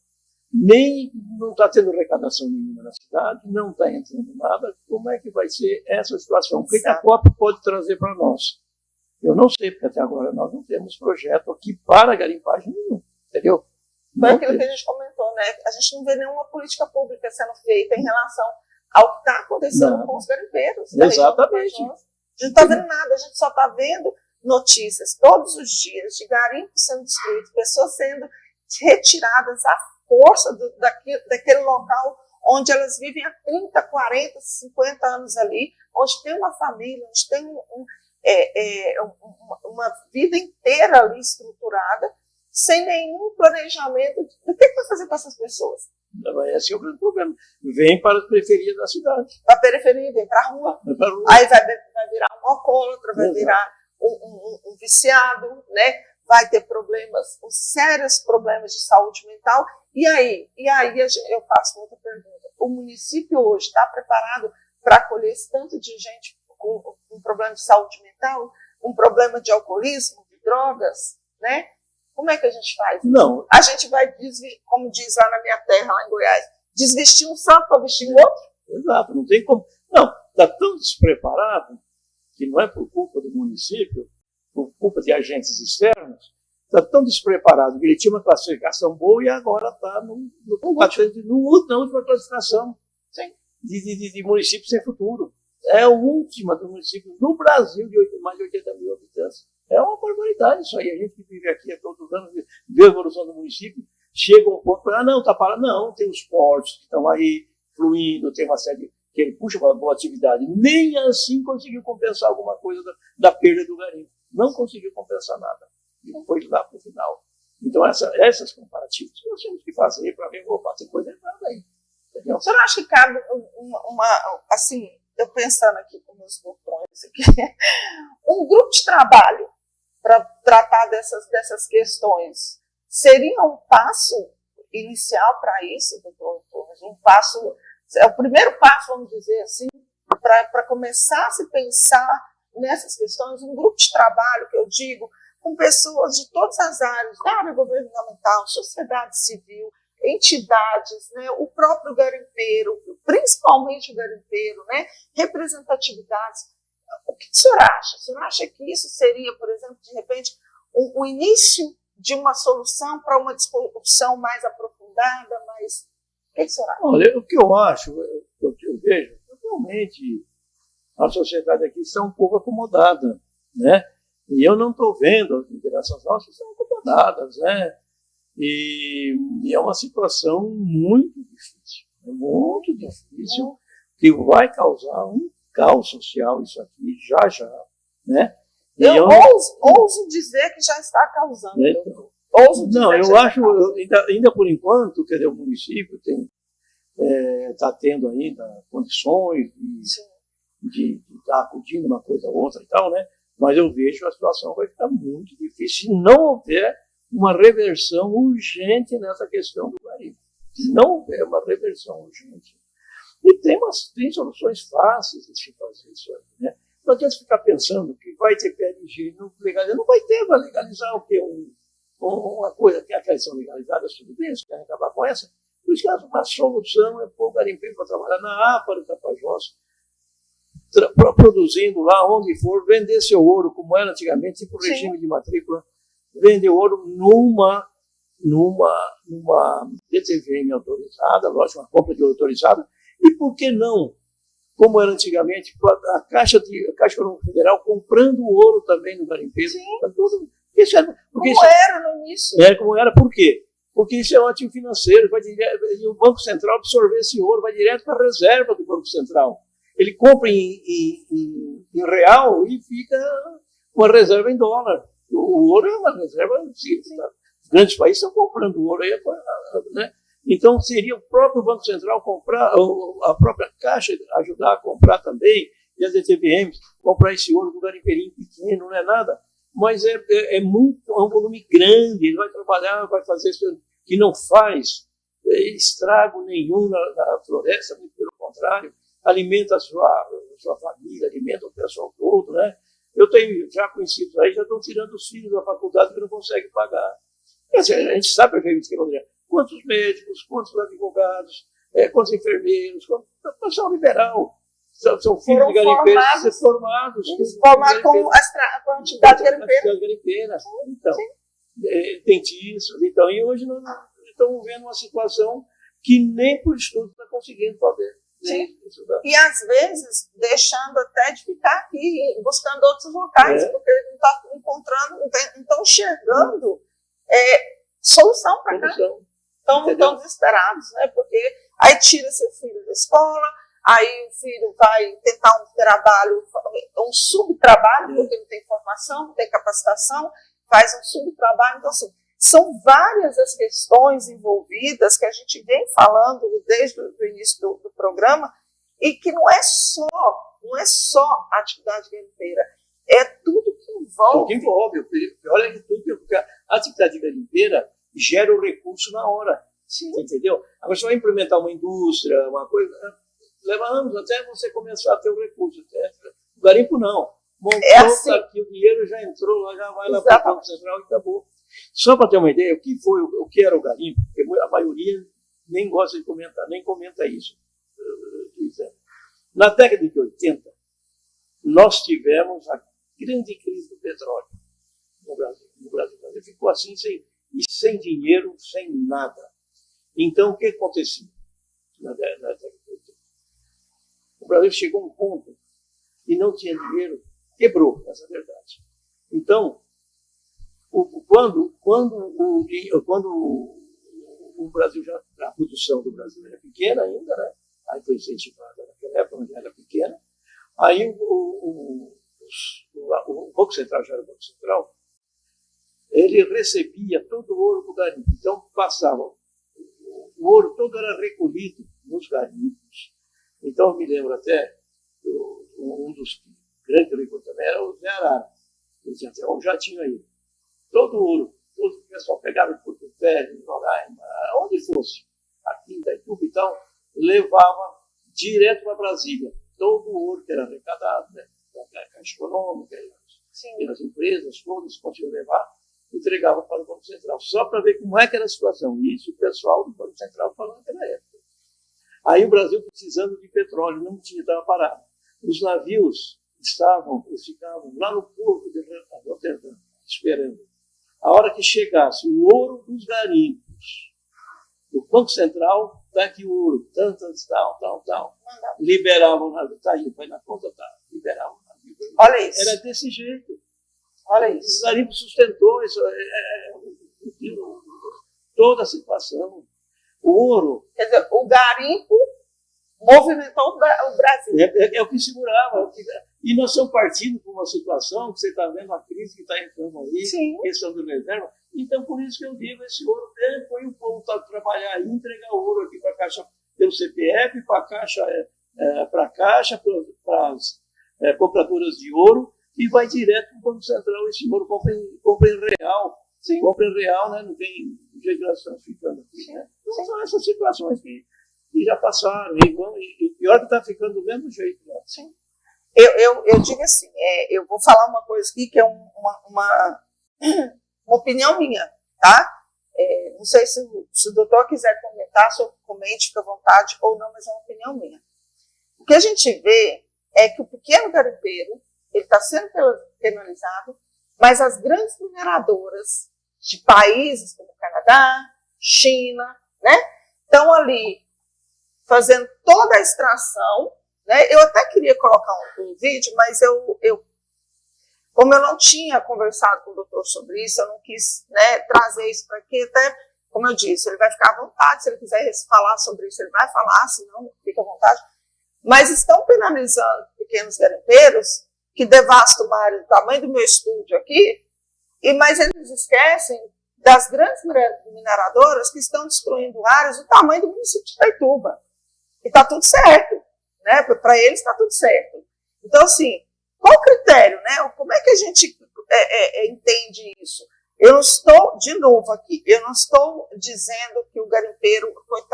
não está tendo arrecadação nenhuma na cidade, não está entrando nada. Como é que vai ser essa situação? O que a COP pode trazer para nós? Eu não sei, porque até agora nós não temos projeto aqui para garimpagem nenhum, entendeu? Foi aquilo que a gente comentou, né? A gente não vê nenhuma política pública sendo feita em relação ao que está acontecendo com os garimpeiros. Exatamente. A gente não está vendo nada, a gente só está vendo notícias todos os dias de garimpos sendo destruídos, pessoas sendo retiradas à força daquele local onde elas vivem há 30, 40, 50 anos ali, onde tem uma família, onde tem uma vida inteira ali estruturada, sem nenhum planejamento do que vai fazer com essas pessoas. Esse é o grande problema. Vem para as periferias da cidade. Para a periferia, vem para a rua. Aí vai virar um alcoólatra, vai virar um viciado, né? Vai ter sérios problemas de saúde mental. E aí eu faço outra pergunta. O município hoje está preparado para acolher esse tanto de gente com um problema de saúde mental, um problema de alcoolismo, de drogas, né? Como é que a gente faz? Não. A gente vai, como diz lá na minha terra, lá em Goiás, desvestir um santo para vestir o outro? Exato, não tem como. Não, está tão despreparado que não é por culpa do município, por culpa de agentes externos, está tão despreparado que ele tinha uma classificação boa e agora está na última classificação de município sem futuro. É a última do município no Brasil de mais de 80 mil habitantes. É uma barbaridade isso aí. A gente que vive aqui todos os anos, vê a evolução do município, chega um ponto para não, está parado. Não, tem os portos que estão aí fluindo, tem uma série que ele puxa uma boa atividade. Nem assim conseguiu compensar alguma coisa da perda do garimpo. Não conseguiu compensar nada. E foi lá para o final. Então, essas comparativas nós temos que fazer para ver, opa, tem coisa errada aí. Entendeu? Você não acha que cabe assim, eu pensando aqui com meus botões aqui, um grupo de trabalho para tratar dessas questões seria um passo inicial para isso, doutor? Um passo, é o primeiro passo, vamos dizer assim, para começar a se pensar nessas questões, um grupo de trabalho, que eu digo, com pessoas de todas as áreas, da área governamental, sociedade civil, entidades, né, o próprio garimpeiro, principalmente o garimpeiro, né, representatividades. O que o senhor acha? O senhor acha que isso seria, por exemplo, de repente, o início de uma solução para uma discussão mais aprofundada, mais... O que o senhor acha? Olha, o que eu acho, o que eu vejo, realmente a sociedade aqui está um pouco acomodada, né? E eu não estou vendo as lideranças nossas estão acomodadas, né? E é uma situação muito difícil, que vai causar um caos social isso aqui, já, né? Eu ouso dizer que já está causando. Então, eu acho, ainda por enquanto, quer dizer, o município está tendo ainda condições de estar acudindo uma coisa ou outra e tal, né? Mas eu vejo que a situação vai ficar muito difícil se não houver uma reversão urgente nessa questão do garimpo. Se não houver uma reversão urgente. E tem soluções fáceis de se fazer isso aí, né? Não adianta ficar pensando que vai ter PLG não legalizar. Não vai ter, vai legalizar o quê? Uma coisa que aquelas são legalizadas, tudo bem, se querem acabar com essa. Por isso que a solução é pôr o garimpeiro para trabalhar na APA do Tapajós. produzindo lá onde for, vender seu ouro, como era antigamente, tipo regime de matrícula, vender ouro numa DTVM autorizada, lógico, uma compra de ouro autorizada, e por que não, como era antigamente, a Caixa Econômica Federal comprando ouro também no garimpeiro. Como era no início. Era como era, por quê? Porque isso é um ativo financeiro, e o Banco Central absorver esse ouro, vai direto para a reserva do Banco Central. Ele compra em real e fica uma reserva em dólar. O ouro é uma reserva simples. Tá? Os grandes países estão comprando ouro aí, né? Então, seria o próprio Banco Central comprar, a própria Caixa ajudar a comprar também, e as DTVMs, comprar esse ouro do garimpeirinho pequeno, não é nada, mas é um volume grande, ele vai trabalhar, vai fazer isso, que não faz estrago nenhum na floresta, muito pelo contrário, alimenta a sua família, alimenta o pessoal todo, né? Eu tenho já conhecidos aí, já estão tirando os filhos da faculdade que não conseguem pagar. A gente sabe perfeitamente que é quantos médicos, quantos advogados, quantos enfermeiros, quantos pessoal liberal. São filhos de garimpeiros formados. Formados com a atividade garimpeira. Então, dentistas. Então, e hoje nós estamos vendo uma situação que nem por estudo está conseguindo fazer. E às vezes deixando até de ficar aqui, buscando outros locais, porque não está encontrando, não estão enxergando solução para cá. Estão desesperados, né? Porque aí tira seu filho da escola, aí o filho vai tentar um trabalho, um subtrabalho, porque não tem formação, não tem capacitação, faz um subtrabalho. Então, assim, são várias as questões envolvidas que a gente vem falando desde o início do programa, e que não é só a atividade garimpeira, é tudo que envolve. Tudo que envolve. Olha que tudo, porque a atividade garimpeira gera o recurso na hora. Sim. Entendeu? Agora, você vai implementar uma indústria, uma coisa, leva anos até você começar a ter o recurso. O garimpo não. Montou assim. Aqui, o dinheiro já entrou, já vai lá para o Banco Central e acabou. Só para ter uma ideia, o que era o garimpo, porque a maioria nem gosta de comentar, nem comenta isso. Na década de 80, nós tivemos a grande crise do petróleo no Brasil. O Brasil ficou assim, sem dinheiro, sem nada. Então, o que acontecia na década de 80? O Brasil chegou a um ponto e não tinha dinheiro, quebrou, essa é a verdade. Então, quando o Brasil a produção do Brasil era pequena ainda, né? Aí foi incentivada naquela época, onde era pequena, aí o Banco Central, já era o Banco Central, ele recebia todo o ouro do garimpo. Então, passava, o ouro todo era recolhido nos garimpos. Então, eu me lembro até, um dos grandes agricultores também era o Zé Arara. Ele tinha até um jatinho aí. Todo o ouro, todo o pessoal pegava em Porto Velho, em Roraima, onde fosse, aqui em Itaituba e tal, levava direto para Brasília. Todo o ouro que era arrecadado, né? Da Caixa Econômica, pelas empresas, todas conseguiam levar, entregava para o Banco Central, só para ver como é que era a situação. E isso o pessoal do Banco Central falando naquela época. Aí o Brasil precisando de petróleo, não tinha, estava parado. Os navios ficavam lá no porto de Roterdã, esperando. A hora que chegasse o ouro dos garimpos, o Banco Central, dá aqui o ouro, tantas, tal. Liberavam o navio, tá aí, vai na conta, tá, liberavam o navio. Olha isso. Era desse jeito. Olha isso. O garimpo sustentou isso, toda a situação. O ouro. Quer dizer, o garimpo movimentou o Brasil. É o que segurava. E nós estamos partindo para uma situação que você está vendo a crise que está entrando aí, questão do reserva. Então, por isso que eu digo, esse ouro foi o povo trabalhar e entregar ouro aqui para a Caixa pelo CPF, para a Caixa, para as compradoras de ouro, e vai direto para o Banco Central. Esse ouro compra em real. Sim. Compra em real, né? Não tem jeito de nós estamos ficando aqui. Né? Então, são essas situações que já passaram. E o pior é que está ficando do mesmo jeito. Né? Sim. Eu digo assim, eu vou falar uma coisa aqui que é uma opinião minha, tá? Não sei se o doutor quiser comentar, se eu comente, fica à vontade ou não, mas é uma opinião minha. O que a gente vê é que o pequeno garimpeiro ele está sendo penalizado, mas as grandes mineradoras de países como Canadá, China, né, estão ali fazendo toda a extração, né? Eu até queria colocar um vídeo, mas como eu não tinha conversado com o doutor sobre isso, eu não quis, né, trazer isso para aqui, até, como eu disse, ele vai ficar à vontade, se ele quiser falar sobre isso, ele vai falar, se não, fica à vontade. Mas estão penalizando pequenos garimpeiros que devastam uma área do tamanho do meu estúdio aqui, mas eles esquecem das grandes mineradoras que estão destruindo áreas do tamanho do município de Itaituba. E está tudo certo, né? Para eles está tudo certo. Então, assim, qual o critério, né? Como é que a gente entende isso? Eu não estou, de novo aqui, eu não estou dizendo que o garimpeiro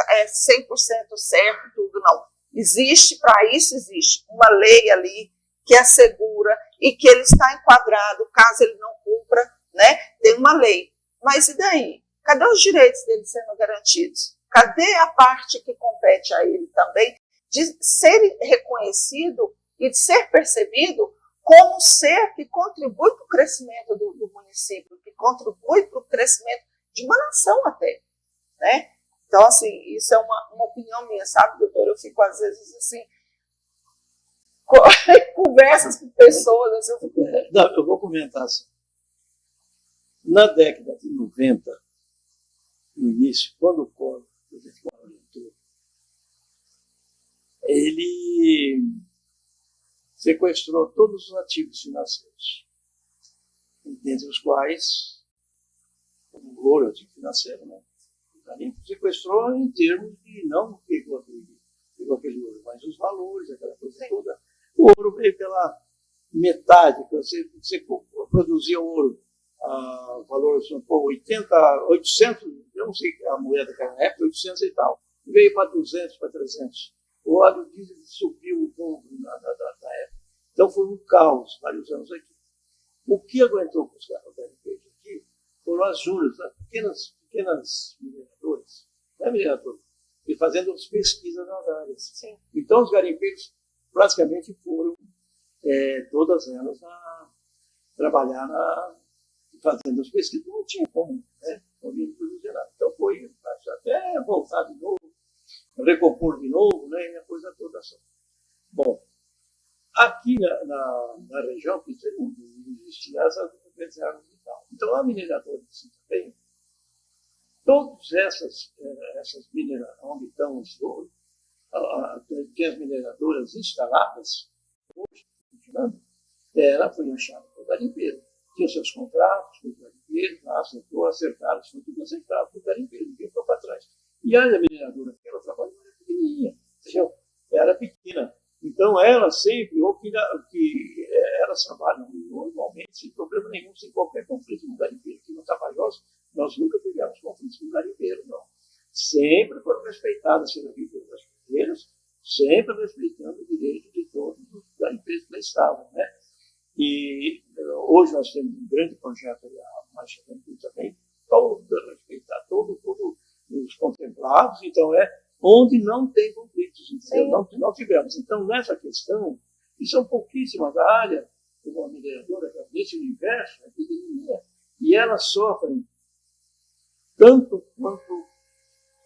é 100% certo, tudo, não. Existe, para isso existe uma lei ali que assegura e que ele está enquadrado, caso ele não cumpra, né? Tem uma lei. Mas e daí? Cadê os direitos dele sendo garantidos? Cadê a parte que compete a ele também de ser reconhecido e de ser percebido como um ser que contribui para o crescimento do município, que contribui para o crescimento de uma nação até, né? Então, assim, isso é uma opinião minha, sabe, doutor? Eu fico, às vezes, assim, conversas com pessoas, assim, eu fico... Não, eu vou comentar assim. Na década de 90, no início, quando o Collor orientou, ele sequestrou todos os ativos financeiros, dentre os quais o ouro, ativo financeiro, né? O garimpo sequestrou em termos de não pegou aquele ouro, mas os valores, aquela coisa toda. O ouro veio pela metade, você produzia ouro. Valor por 800, eu não sei a moeda que era na época, 800 e tal. Veio para 200, para 300. O óleo diesel subiu o dobro na época. Então foi um caos vários anos aqui. O que aguentou com os garimpeiros aqui foram as juras, né? pequenas mineradoras, não é mineradoras, e fazendo as pesquisas nas áreas. Sim. Então os garimpeiros praticamente foram, todas elas, trabalhar fazendo as pesquisas, não tinha como, né? Não produzir nada. Então foi até voltar de novo, recompor de novo, né? E a coisa toda só. Bom, aqui na região, que não existia essas reservas e tal. Então a mineradora de Sinta Penha, todas essas mineradoras, onde estão as mineradoras instaladas, hoje, funcionando, ela foi achada por garimpeiro. Tinha seus contratos com os garimpeiros, acertaram, foi tudo acertado por garimpeiro, ninguém ficou para trás. E a mineradora que ela trabalhou era pequenininha, entendeu? Era pequena. Então, ela sempre, elas trabalham normalmente, sem problema nenhum, sem qualquer conflito com o garimpeiro. Aqui no Tapajós, nós nunca tivemos conflitos com o garimpeiro, não. Sempre foram respeitadas pelas vidas das primeiras, sempre respeitando o direito de todos os garimpeiros que lá estavam, né? E hoje nós temos um grande projeto ali, a Marcha também, para respeitar todos os contemplados, então onde não tem conflitos, entendeu? Não tivemos. Então, nessa questão, e são pouquíssimas áreas, como a mineradora, nesse universo, é pequenininha, e elas sofrem tanto quanto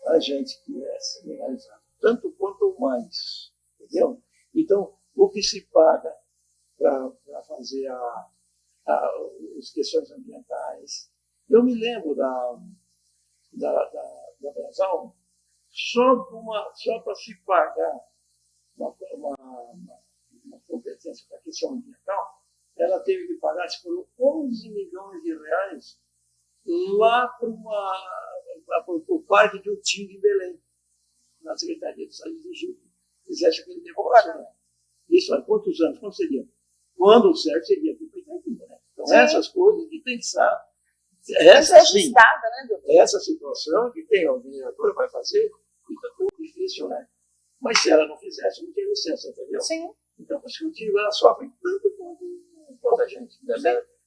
a gente que é semineralizado, tanto quanto mais, entendeu? Então, o que se paga para fazer as questões ambientais. Eu me lembro da Brasal, só para se pagar uma competência para a questão ambiental, ela teve que pagar, por 11 milhões de reais lá para o Parque de Utim de Belém, na Secretaria de Estado exigiu que fizesse aquele negócio. Isso há quantos anos? Quando seria? Quando o certo seria para o Itaituba, né? Então, essas coisas que pensar. Essa situação que tem a mineradora vai fazer, fica muito difícil, né? Mas se ela não fizesse, não tinha licença, entendeu? Sim. Então, por isso que eu digo, ela sofre tanto quanto a gente. Né?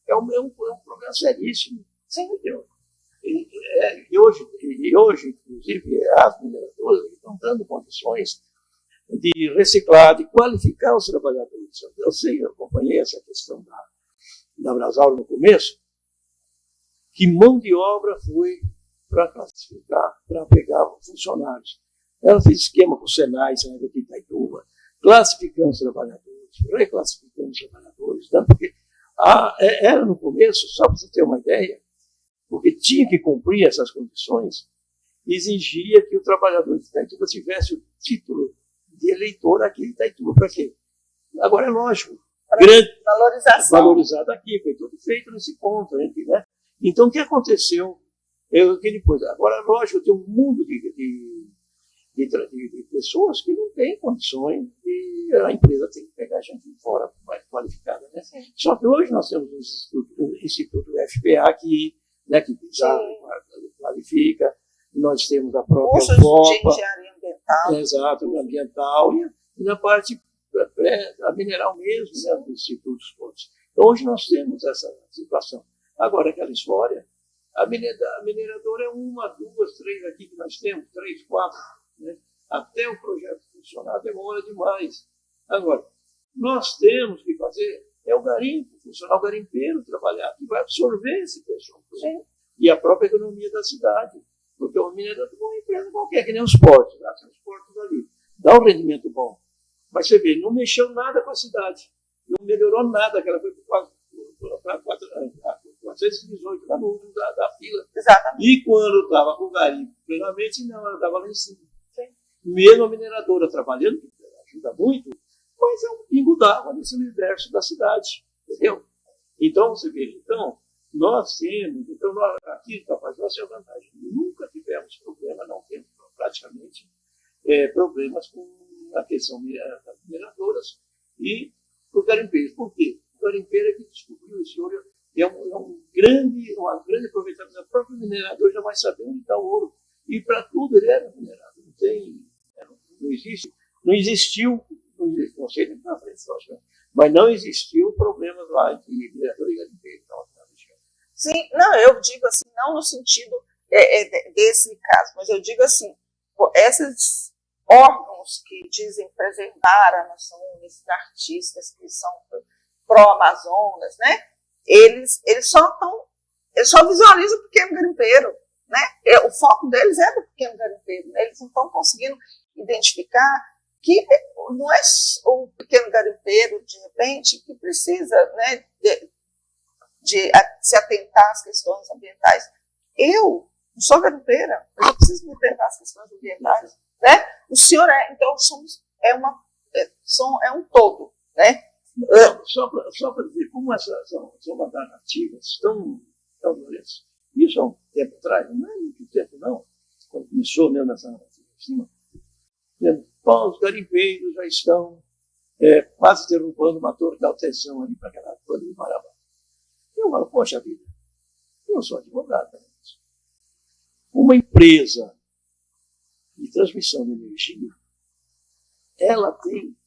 É um problema seríssimo. Sim. Entendeu? E hoje, inclusive, as mineradoras estão dando condições de reciclar, de qualificar os trabalhadores. Eu acompanhei essa questão da Brasal no começo, que mão de obra foi para classificar, para pegar funcionários. Ela fez esquema com o Senai, aqui em Itaituba, classificando os trabalhadores, reclassificando os trabalhadores, né? Porque era no começo, só para você ter uma ideia, porque tinha que cumprir essas condições, exigia que o trabalhador de Itaituba tivesse o título de eleitor aqui em Itaituba. Para quê? Agora é lógico, grande valorizado aqui, foi tudo feito nesse ponto, né? Então, o que aconteceu? Agora, lógico, tem um mundo de pessoas que não têm condições e a empresa tem que pegar gente de fora mais qualificada. Né? Só que hoje nós temos o Instituto FPA que já qualifica, nós temos a própria FOPA, de engenharia ambiental. Exato, ambiental, e na parte a mineral mesmo, né, dos institutos todos. Então, hoje nós temos essa situação. Agora, aquela história, a mineradora é uma, duas, três aqui que nós temos, 3, 4, né? Até o projeto funcionar demora demais. Agora, nós temos que fazer o garimpo funcionar, o garimpeiro trabalhar, que vai absorver esse pessoal. E a própria economia da cidade. Porque o minerador é uma empresa qualquer, que nem os portos, né? Os portos ali. Dá um rendimento bom. Mas você vê, não mexeu nada com a cidade. Não melhorou nada, que ela foi para 418, lá no último da fila. Exatamente. E quando estava com o garimpo plenamente, não, ela estava lá em cima. Sim. Mesmo a mineradora trabalhando, que ajuda muito, mas é um pingo d'água nesse universo da cidade. Entendeu? Então, você vê, nós temos, aqui nós temos a vantagem. Nunca tivemos problema, não temos praticamente problemas com a questão das mineradoras e o garimpeiro. Por quê? O garimpeiro é que descobriu esse ouro. É um grande aproveitamento. O próprio minerador já vai saber onde está o ouro. E para tudo ele era minerado. Não existiu, não sei nem para frente, mas não existiu problemas lá entre minerador e garimpeiro. Sim, não, eu digo assim, não no sentido desse caso, mas eu digo assim, esses órgãos que dizem preservar a nação, esses artistas que são pró-Amazonas, né? Eles só visualizam o pequeno garimpeiro, né? O foco deles é do pequeno garimpeiro, né? Eles não estão conseguindo identificar que não é o pequeno garimpeiro, de repente, que precisa, né, de se atentar às questões ambientais. Eu não sou garimpeira, eu não preciso me atentar às questões ambientais, né? O senhor então é um todo, né? Só para dizer, como essas são narrativas tão violentas, isso há um tempo atrás, não é muito tempo não, quando começou mesmo nessa narrativa em cima, os garimpeiros já estão quase derrubando uma torre de alteção ali para aquela coisa de Marabá. Eu falo, poxa vida, eu sou advogado. Uma empresa de transmissão de energia, ela tem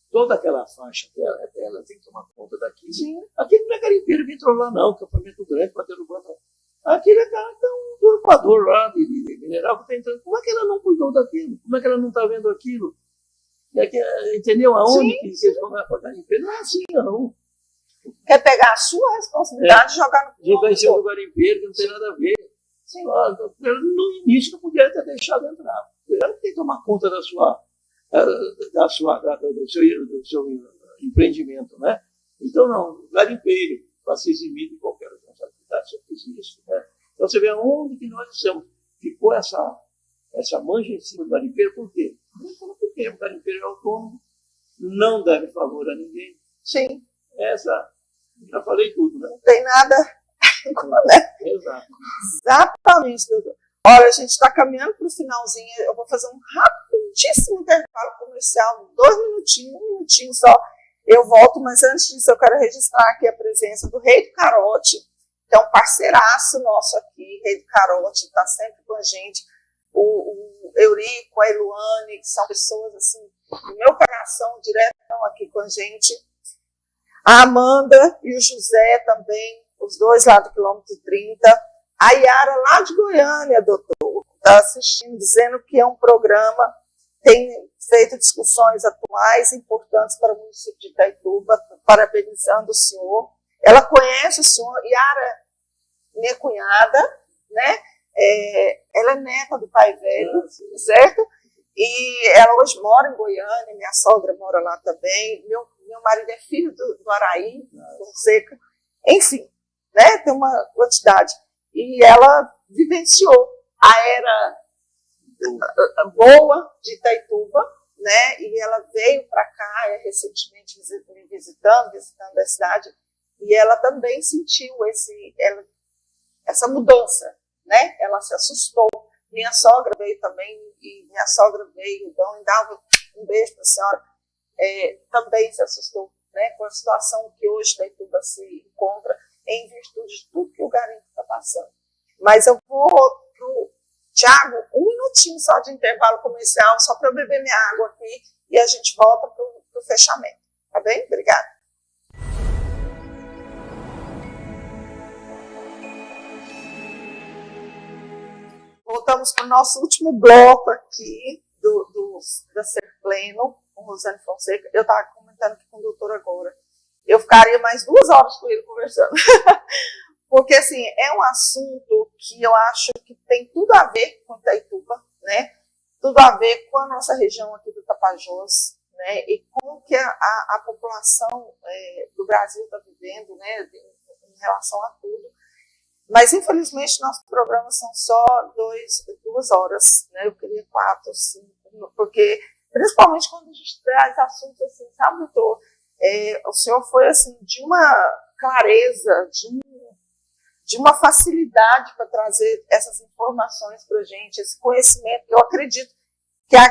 toda aquela faixa dela tem que tomar conta daquilo. Sim. Aquele não é garimpeiro que entrou lá, não, que é um campamento grande para derrubar, não. Aquele é um usurpador lá de mineral que está entrando. Como é que ela não cuidou daquilo? Como é que ela não está vendo aquilo? Entendeu aonde que eles vão para garimpeiro? Não é assim, não. Quer pegar a sua responsabilidade e jogar em cima do garimpeiro, que não tem nada a ver. Sei lá, no início não podia ter deixado entrar. Ela tem que tomar conta do seu empreendimento, né? Então, não, garimpeiro, para se eximir de qualquer responsabilidade, só fiz isso, né? Então, você vê aonde que nós estamos. Ficou essa manja em cima do garimpeiro, por quê? Porque o garimpeiro é autônomo, não deve favor a ninguém. Sim. Já falei tudo, né? Não tem nada. Exato. Exatamente, doutor. Olha, a gente está caminhando para o finalzinho. Eu vou fazer um rapidíssimo intervalo comercial, 2 minutinhos, 1 minutinho só. Eu volto, mas antes disso eu quero registrar aqui a presença do Rei do Carote, que é um parceiraço nosso aqui. Rei do Carote está sempre com a gente. O Eurico, a Eluane, que são pessoas assim, do meu coração, direto aqui com a gente. A Amanda e o José também, os dois lá do quilômetro 30. A Yara lá de Goiânia, doutor, está assistindo, dizendo que é um programa tem feito discussões atuais importantes para o município de Itaituba, parabenizando o senhor. Ela conhece o senhor, Yara, minha cunhada, né? Ela é neta do pai velho, certo? E ela hoje mora em Goiânia, minha sogra mora lá também, meu marido é filho do Araí Fonseca, enfim, né? Tem uma quantidade. E ela vivenciou a era boa de Itaituba, né? E ela veio para cá recentemente me visitando a cidade, e ela também sentiu essa mudança, né? Ela se assustou. Minha sogra veio também, e minha sogra veio, então dava um beijo para a senhora, também se assustou, né? Com a situação que hoje Itaituba se encontra, em virtude de tudo que o garimpo está passando. Mas eu vou pro Tiago, um minutinho só de intervalo comercial, só para eu beber minha água aqui, e a gente volta para o fechamento. Tá bem? Obrigada. Voltamos para o nosso último bloco aqui da Ser Pleno, com Rosane Fonseca. Eu estava comentando aqui com o doutor agora. Eu ficaria mais 2 horas com ele conversando. Porque, assim, é um assunto que eu acho que tem tudo a ver com Itaituba, né? Tudo a ver com a nossa região aqui do Tapajós, né? E com o que a população do Brasil está vivendo, né? Em relação a tudo. Mas, infelizmente, nossos programas são só 2 horas, né? Eu queria 4, 5, porque, principalmente quando a gente traz assuntos assim, sabe, doutor? O senhor foi, assim, de uma clareza, de uma facilidade para trazer essas informações para a gente, esse conhecimento. Eu acredito que a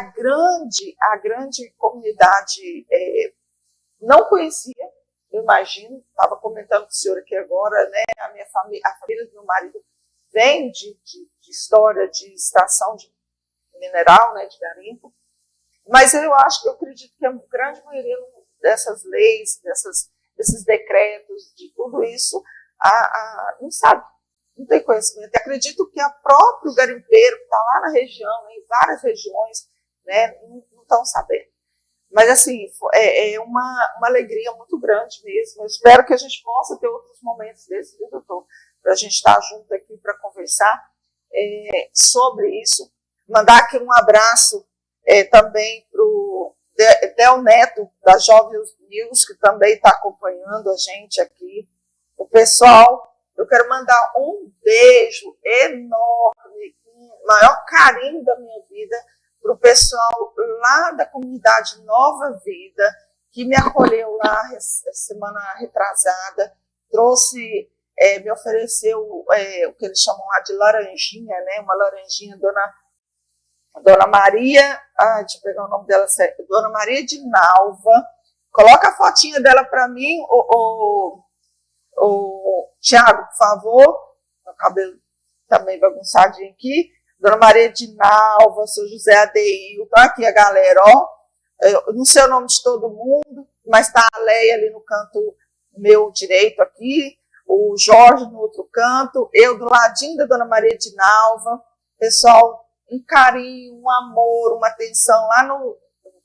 grande comunidade não conhecia, eu imagino, estava comentando com o senhor aqui agora, né, a família do meu marido vem de história de extração de mineral, né, de garimpo, mas eu acredito que a grande maioria dessas leis, desses decretos, de tudo isso, não sabe, não tem conhecimento. Eu acredito que o próprio garimpeiro que está lá na região, em várias regiões, né, não estão sabendo. Mas, assim, é uma alegria muito grande mesmo. Eu espero que a gente possa ter outros momentos desses, viu, doutor? Para a gente estar junto aqui para conversar sobre isso. Mandar aqui um abraço também para o Del Neto, da Jovens News, que também está acompanhando a gente aqui. O pessoal, eu quero mandar um beijo enorme, com o maior carinho da minha vida, para o pessoal lá da comunidade Nova Vida, que me acolheu lá semana retrasada, me ofereceu o que eles chamam lá de laranjinha, né? Uma laranjinha, Dona Maria, deixa eu pegar o nome dela certo, Dona Maria de Nalva. Coloca a fotinha dela para mim, Tiago, por favor. O cabelo também bagunçadinho aqui. Dona Maria de Nalva, seu José Adeil, tá aqui a galera, ó. Eu não sei o nome de todo mundo, mas tá a Leia ali no canto meu direito aqui, o Jorge no outro canto, eu do ladinho da Dona Maria de Nalva. Pessoal, um carinho, um amor, uma atenção lá na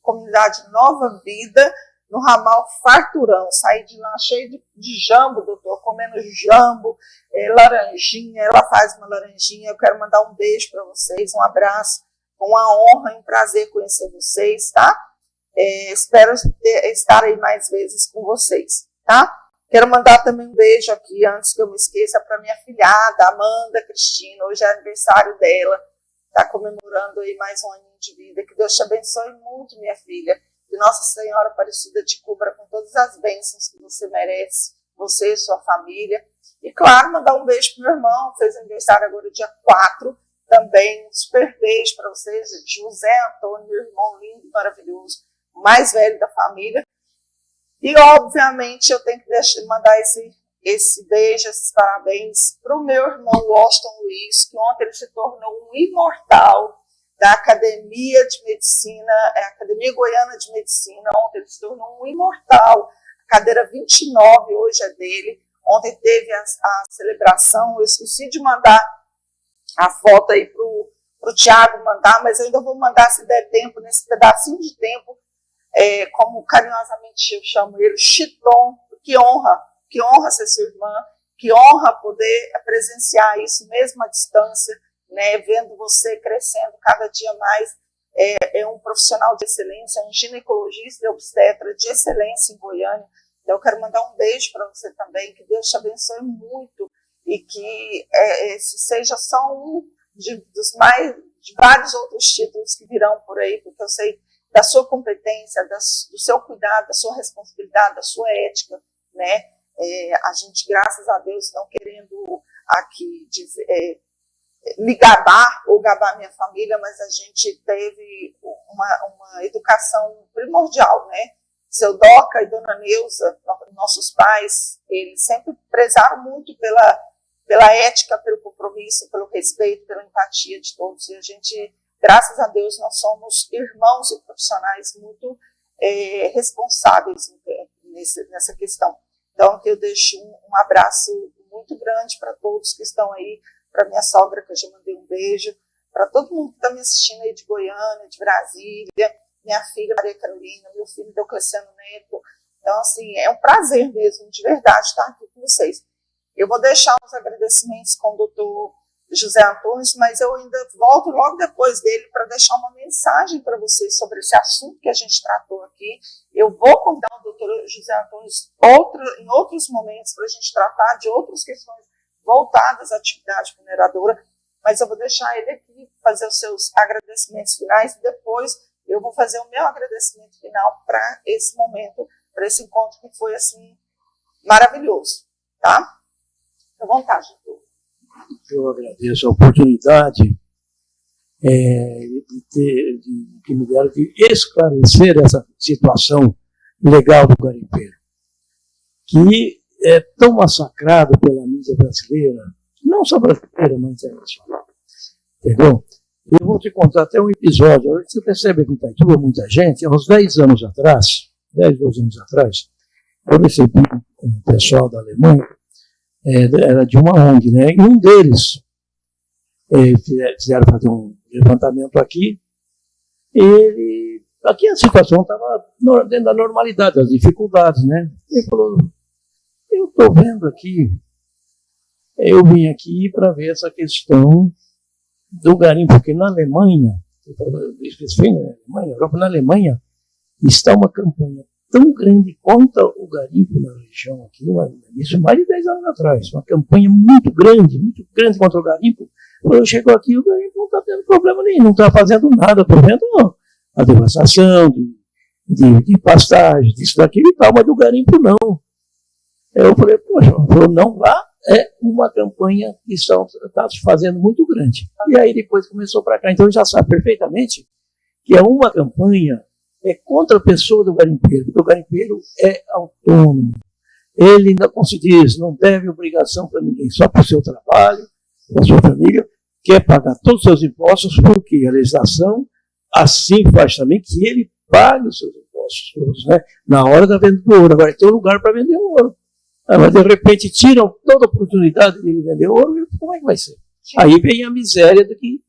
comunidade Nova Vida, no ramal Farturão. Saí de lá cheio de jambo, doutor, comendo jambo, laranjinha. Ela faz uma laranjinha. Eu quero mandar um beijo para vocês, um abraço, uma honra e um prazer conhecer vocês, tá? Espero estar aí mais vezes com vocês, tá? Quero mandar também um beijo aqui, antes que eu me esqueça, para minha filhada, Amanda Cristina. Hoje é aniversário dela, está comemorando aí mais um aninho de vida. Que Deus te abençoe muito, minha filha. Que Nossa Senhora Aparecida te cubra com todas as bênçãos que você merece, você e sua família. E, claro, mandar um beijo para o meu irmão, fez aniversário agora dia 4, também um super beijo para vocês, José Antônio, meu irmão lindo e maravilhoso, o mais velho da família. E, obviamente, eu tenho que mandar esse beijo, esses parabéns para o meu irmão Washington Luiz, que ontem ele se tornou um imortal da Academia de Medicina, Academia Goiana de Medicina. Ontem ele se tornou um imortal, a cadeira 29 hoje é dele. Ontem teve a celebração, eu esqueci de mandar a foto aí para o para o Tiago mandar, mas eu ainda vou mandar, se der tempo, nesse pedacinho de tempo, como carinhosamente eu chamo ele, Chiton, que honra ser sua irmã, que honra poder presenciar isso mesmo à distância, né, vendo você crescendo cada dia mais. É um profissional de excelência, um ginecologista e obstetra de excelência em Goiânia. Então, eu quero mandar um beijo para você também, que Deus te abençoe muito e que esse seja só um de vários outros títulos que virão por aí, porque eu sei da sua competência, do seu cuidado, da sua responsabilidade, da sua ética, né? A gente, graças a Deus, não querendo aqui dizer, me gabar ou gabar minha família, mas a gente teve uma educação primordial, né? Seu Doca e Dona Neuza, nossos pais, eles sempre prezaram muito pela ética, pelo compromisso, pelo respeito, pela empatia de todos. E a gente, graças a Deus, nós somos irmãos e profissionais muito responsáveis nessa questão. Então, eu deixo um abraço muito grande para todos que estão aí, para minha sogra, que eu já mandei um beijo, para todo mundo que está me assistindo aí de Goiânia, de Brasília, minha filha Maria Carolina, meu filho Deocleciano Neto. Então, assim, é um prazer mesmo, de verdade, estar aqui com vocês. Eu vou deixar os agradecimentos com o doutor José Antunes, mas eu ainda volto logo depois dele para deixar uma mensagem para vocês sobre esse assunto que a gente tratou aqui. Eu vou convidar o doutor José Antunes em outros momentos para a gente tratar de outras questões voltadas à atividade mineradora, mas eu vou deixar ele aqui fazer os seus agradecimentos finais e depois eu vou fazer o meu agradecimento final para esse momento, para esse encontro que foi, assim, maravilhoso, tá? Fique à vontade, doutor. Eu agradeço a oportunidade que me deram de esclarecer essa situação legal do garimpeiro, que é tão massacrado pela mídia brasileira, não só brasileira, mas internacional. Entendeu? Eu vou te contar até um episódio. Você percebe que em Itaituba, muita gente, há uns 10 anos atrás, 10, 12 anos atrás, eu recebi um pessoal da Alemanha, era de uma ONG, né? E um deles fizeram fazer um levantamento aqui. Aqui a situação estava dentro da normalidade, das dificuldades, né? Ele falou: eu estou vendo aqui, eu vim aqui para ver essa questão do garimpo, porque na Alemanha, na Alemanha, está uma campanha tão grande contra o garimpo na região aqui, isso mais de 10 anos atrás, uma campanha muito grande contra o garimpo. Quando chegou aqui, o garimpo não está tendo problema nenhum, não está fazendo nada, estou vendo a devastação de pastagem, disso, daquilo e tal, mas do garimpo não. Eu falei, poxa, não, lá é uma campanha que está se fazendo muito grande. E aí depois começou para cá, então já sabe perfeitamente que é uma campanha contra a pessoa do garimpeiro, porque o garimpeiro é autônomo. Ele, como se diz, não deve obrigação para ninguém, só para o seu trabalho, para a sua família, quer pagar todos os seus impostos, porque a legislação assim faz também que ele pague os seus impostos todos, né? Na hora da venda do ouro. Agora tem um lugar para vender ouro. Mas de repente tiram toda a oportunidade de ele vender ouro, como é que vai ser? Aí vem a miséria de que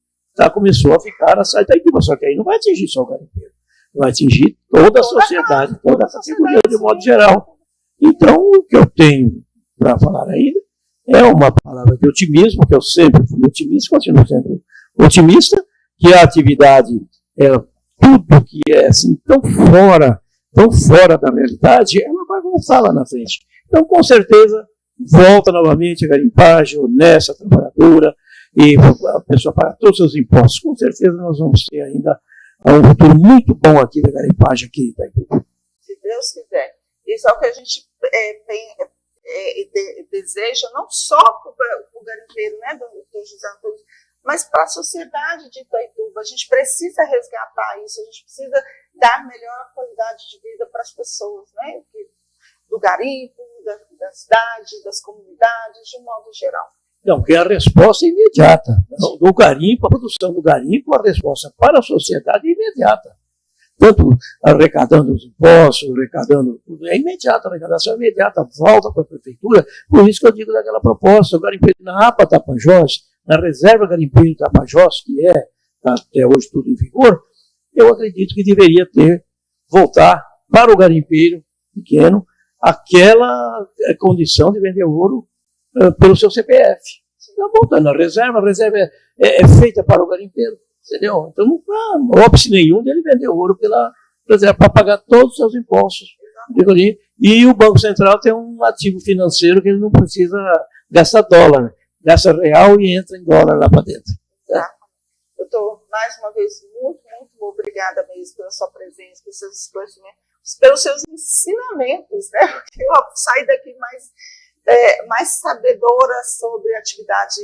começou a ficar na cidade de Itaituba, só que aí não vai atingir só o garimpeiro, vai atingir toda a sociedade, toda a categoria de modo geral. Então, o que eu tenho para falar ainda é uma palavra de otimismo, que eu sempre fui otimista, continuo sendo otimista, que a atividade, tudo que é assim, tão fora da realidade, ela vai voltar lá na frente. Então, com certeza, volta novamente a garimpagem honesta, trabalhadora, e a pessoa paga todos os seus impostos. Com certeza, nós vamos ter ainda um futuro muito bom aqui da garimpagem aqui em Itaituba. Se Deus quiser. Isso é o que a gente deseja, não só para o garimpeiro, né, do José Antunes, mas para a sociedade de Itaituba. A gente precisa resgatar isso, a gente precisa dar melhor qualidade de vida para as pessoas, né, do garimpo, da cidade, das comunidades, de um modo geral. Não, porque a resposta é imediata. Do garimpo, a produção do garimpo, a resposta para a sociedade é imediata. Tanto arrecadando os impostos, arrecadando tudo, é imediata, a arrecadação é imediata, volta para a prefeitura. Por isso que eu digo daquela proposta, o garimpeiro na APA Tapajós, na reserva garimpeiro Tapajós, que é está até hoje tudo em vigor, eu acredito que deveria voltar para o garimpeiro pequeno aquela condição de vender ouro pelo seu CPF. Está voltando a reserva é feita para o garimpeiro, entendeu? Então não há óbice nenhum dele vender ouro pela reserva para pagar todos os seus impostos. E o Banco Central tem um ativo financeiro que ele não precisa gastar dólar, gasta real e entra em dólar lá para dentro. Tá? Doutor, mais uma vez, muito obrigada mesmo pela sua presença, pelos seus esclarecimentos, pelos seus ensinamentos, né? Porque eu saí daqui mais sabedora sobre a atividade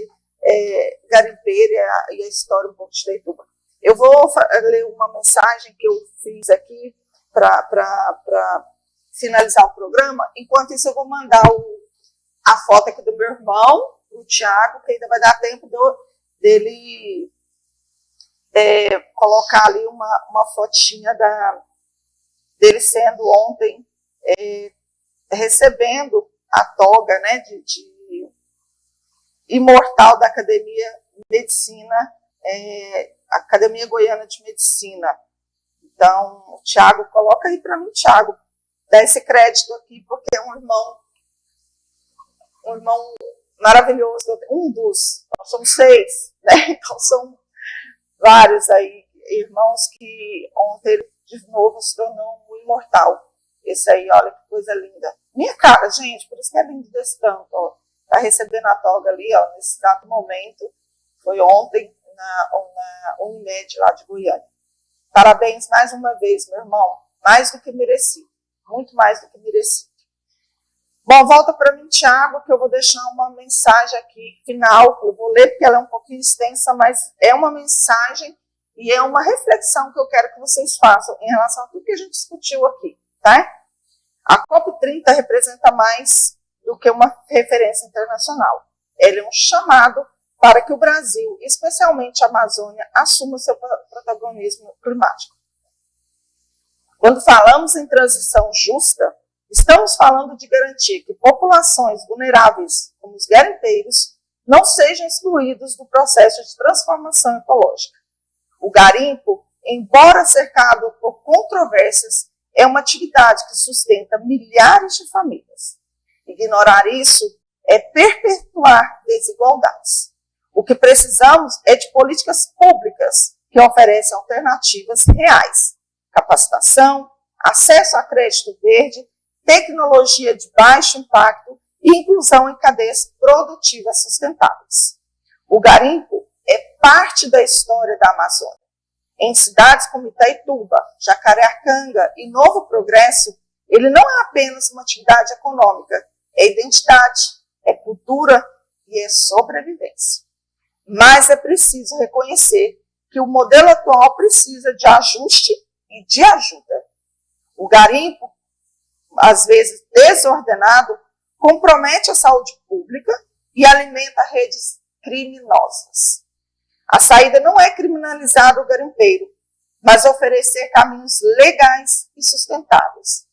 garimpeira e a história um pouco de Itaituba. Eu vou ler uma mensagem que eu fiz aqui para finalizar o programa. Enquanto isso, eu vou mandar a foto aqui do meu irmão, o Tiago, que ainda vai dar tempo dele colocar ali uma fotinha dele sendo ontem recebendo a toga, né, de imortal da Academia Medicina, Academia Goiana de Medicina. Então, Tiago, coloca aí para mim, Tiago, dá esse crédito aqui, porque é um irmão maravilhoso, nós somos 6, né? Então são vários aí, irmãos que ontem de novo se tornou um imortal. Esse aí, olha que coisa linda. Minha cara, gente, por isso que é lindo desse tanto, ó. Tá recebendo a toga ali, ó, nesse exato momento. Foi ontem na Unimed lá de Goiânia. Parabéns mais uma vez, meu irmão. Mais do que merecido. Muito mais do que merecido. Bom, volta para mim, Tiago, que eu vou deixar uma mensagem aqui final. Eu vou ler porque ela é um pouquinho extensa, mas é uma mensagem e é uma reflexão que eu quero que vocês façam em relação a tudo que a gente discutiu aqui, tá? A COP30 representa mais do que uma referência internacional. Ela é um chamado para que o Brasil, especialmente a Amazônia, assuma seu protagonismo climático. Quando falamos em transição justa, estamos falando de garantir que populações vulneráveis, como os garimpeiros, não sejam excluídos do processo de transformação ecológica. O garimpo, embora cercado por controvérsias, é uma atividade que sustenta milhares de famílias. Ignorar isso é perpetuar desigualdades. O que precisamos é de políticas públicas que ofereçam alternativas reais, capacitação, acesso a crédito verde, tecnologia de baixo impacto e inclusão em cadeias produtivas sustentáveis. O garimpo é parte da história da Amazônia. Em cidades como Itaituba, Jacareacanga e Novo Progresso, ele não é apenas uma atividade econômica, é identidade, é cultura e é sobrevivência. Mas é preciso reconhecer que o modelo atual precisa de ajuste e de ajuda. O garimpo, às vezes desordenado, compromete a saúde pública e alimenta redes criminosas. A saída não é criminalizar o garimpeiro, mas oferecer caminhos legais e sustentáveis.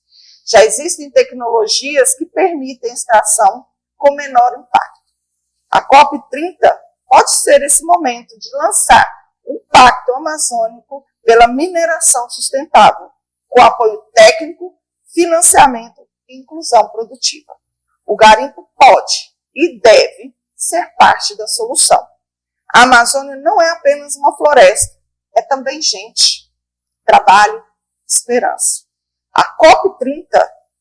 Já existem tecnologias que permitem extração com menor impacto. A COP30 pode ser esse momento de lançar um pacto amazônico pela mineração sustentável, com apoio técnico, financiamento e inclusão produtiva. O garimpo pode e deve ser parte da solução. A Amazônia não é apenas uma floresta, é também gente, trabalho, esperança. A COP30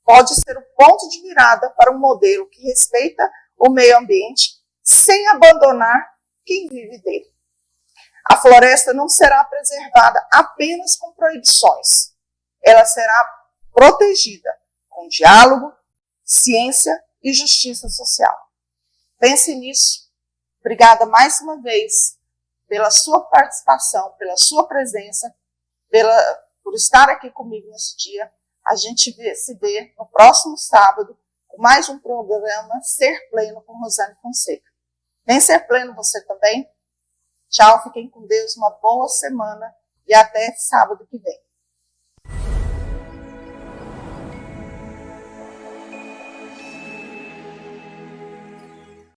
pode ser o ponto de virada para um modelo que respeita o meio ambiente sem abandonar quem vive dele. A floresta não será preservada apenas com proibições. Ela será protegida com diálogo, ciência e justiça social. Pense nisso. Obrigada mais uma vez pela sua participação, pela sua presença, por estar aqui comigo nesse dia. A gente se vê no próximo sábado com mais um programa Ser Pleno com Rosane Fonseca. Vem ser pleno você também. Tchau, fiquem com Deus, uma boa semana e até sábado que vem.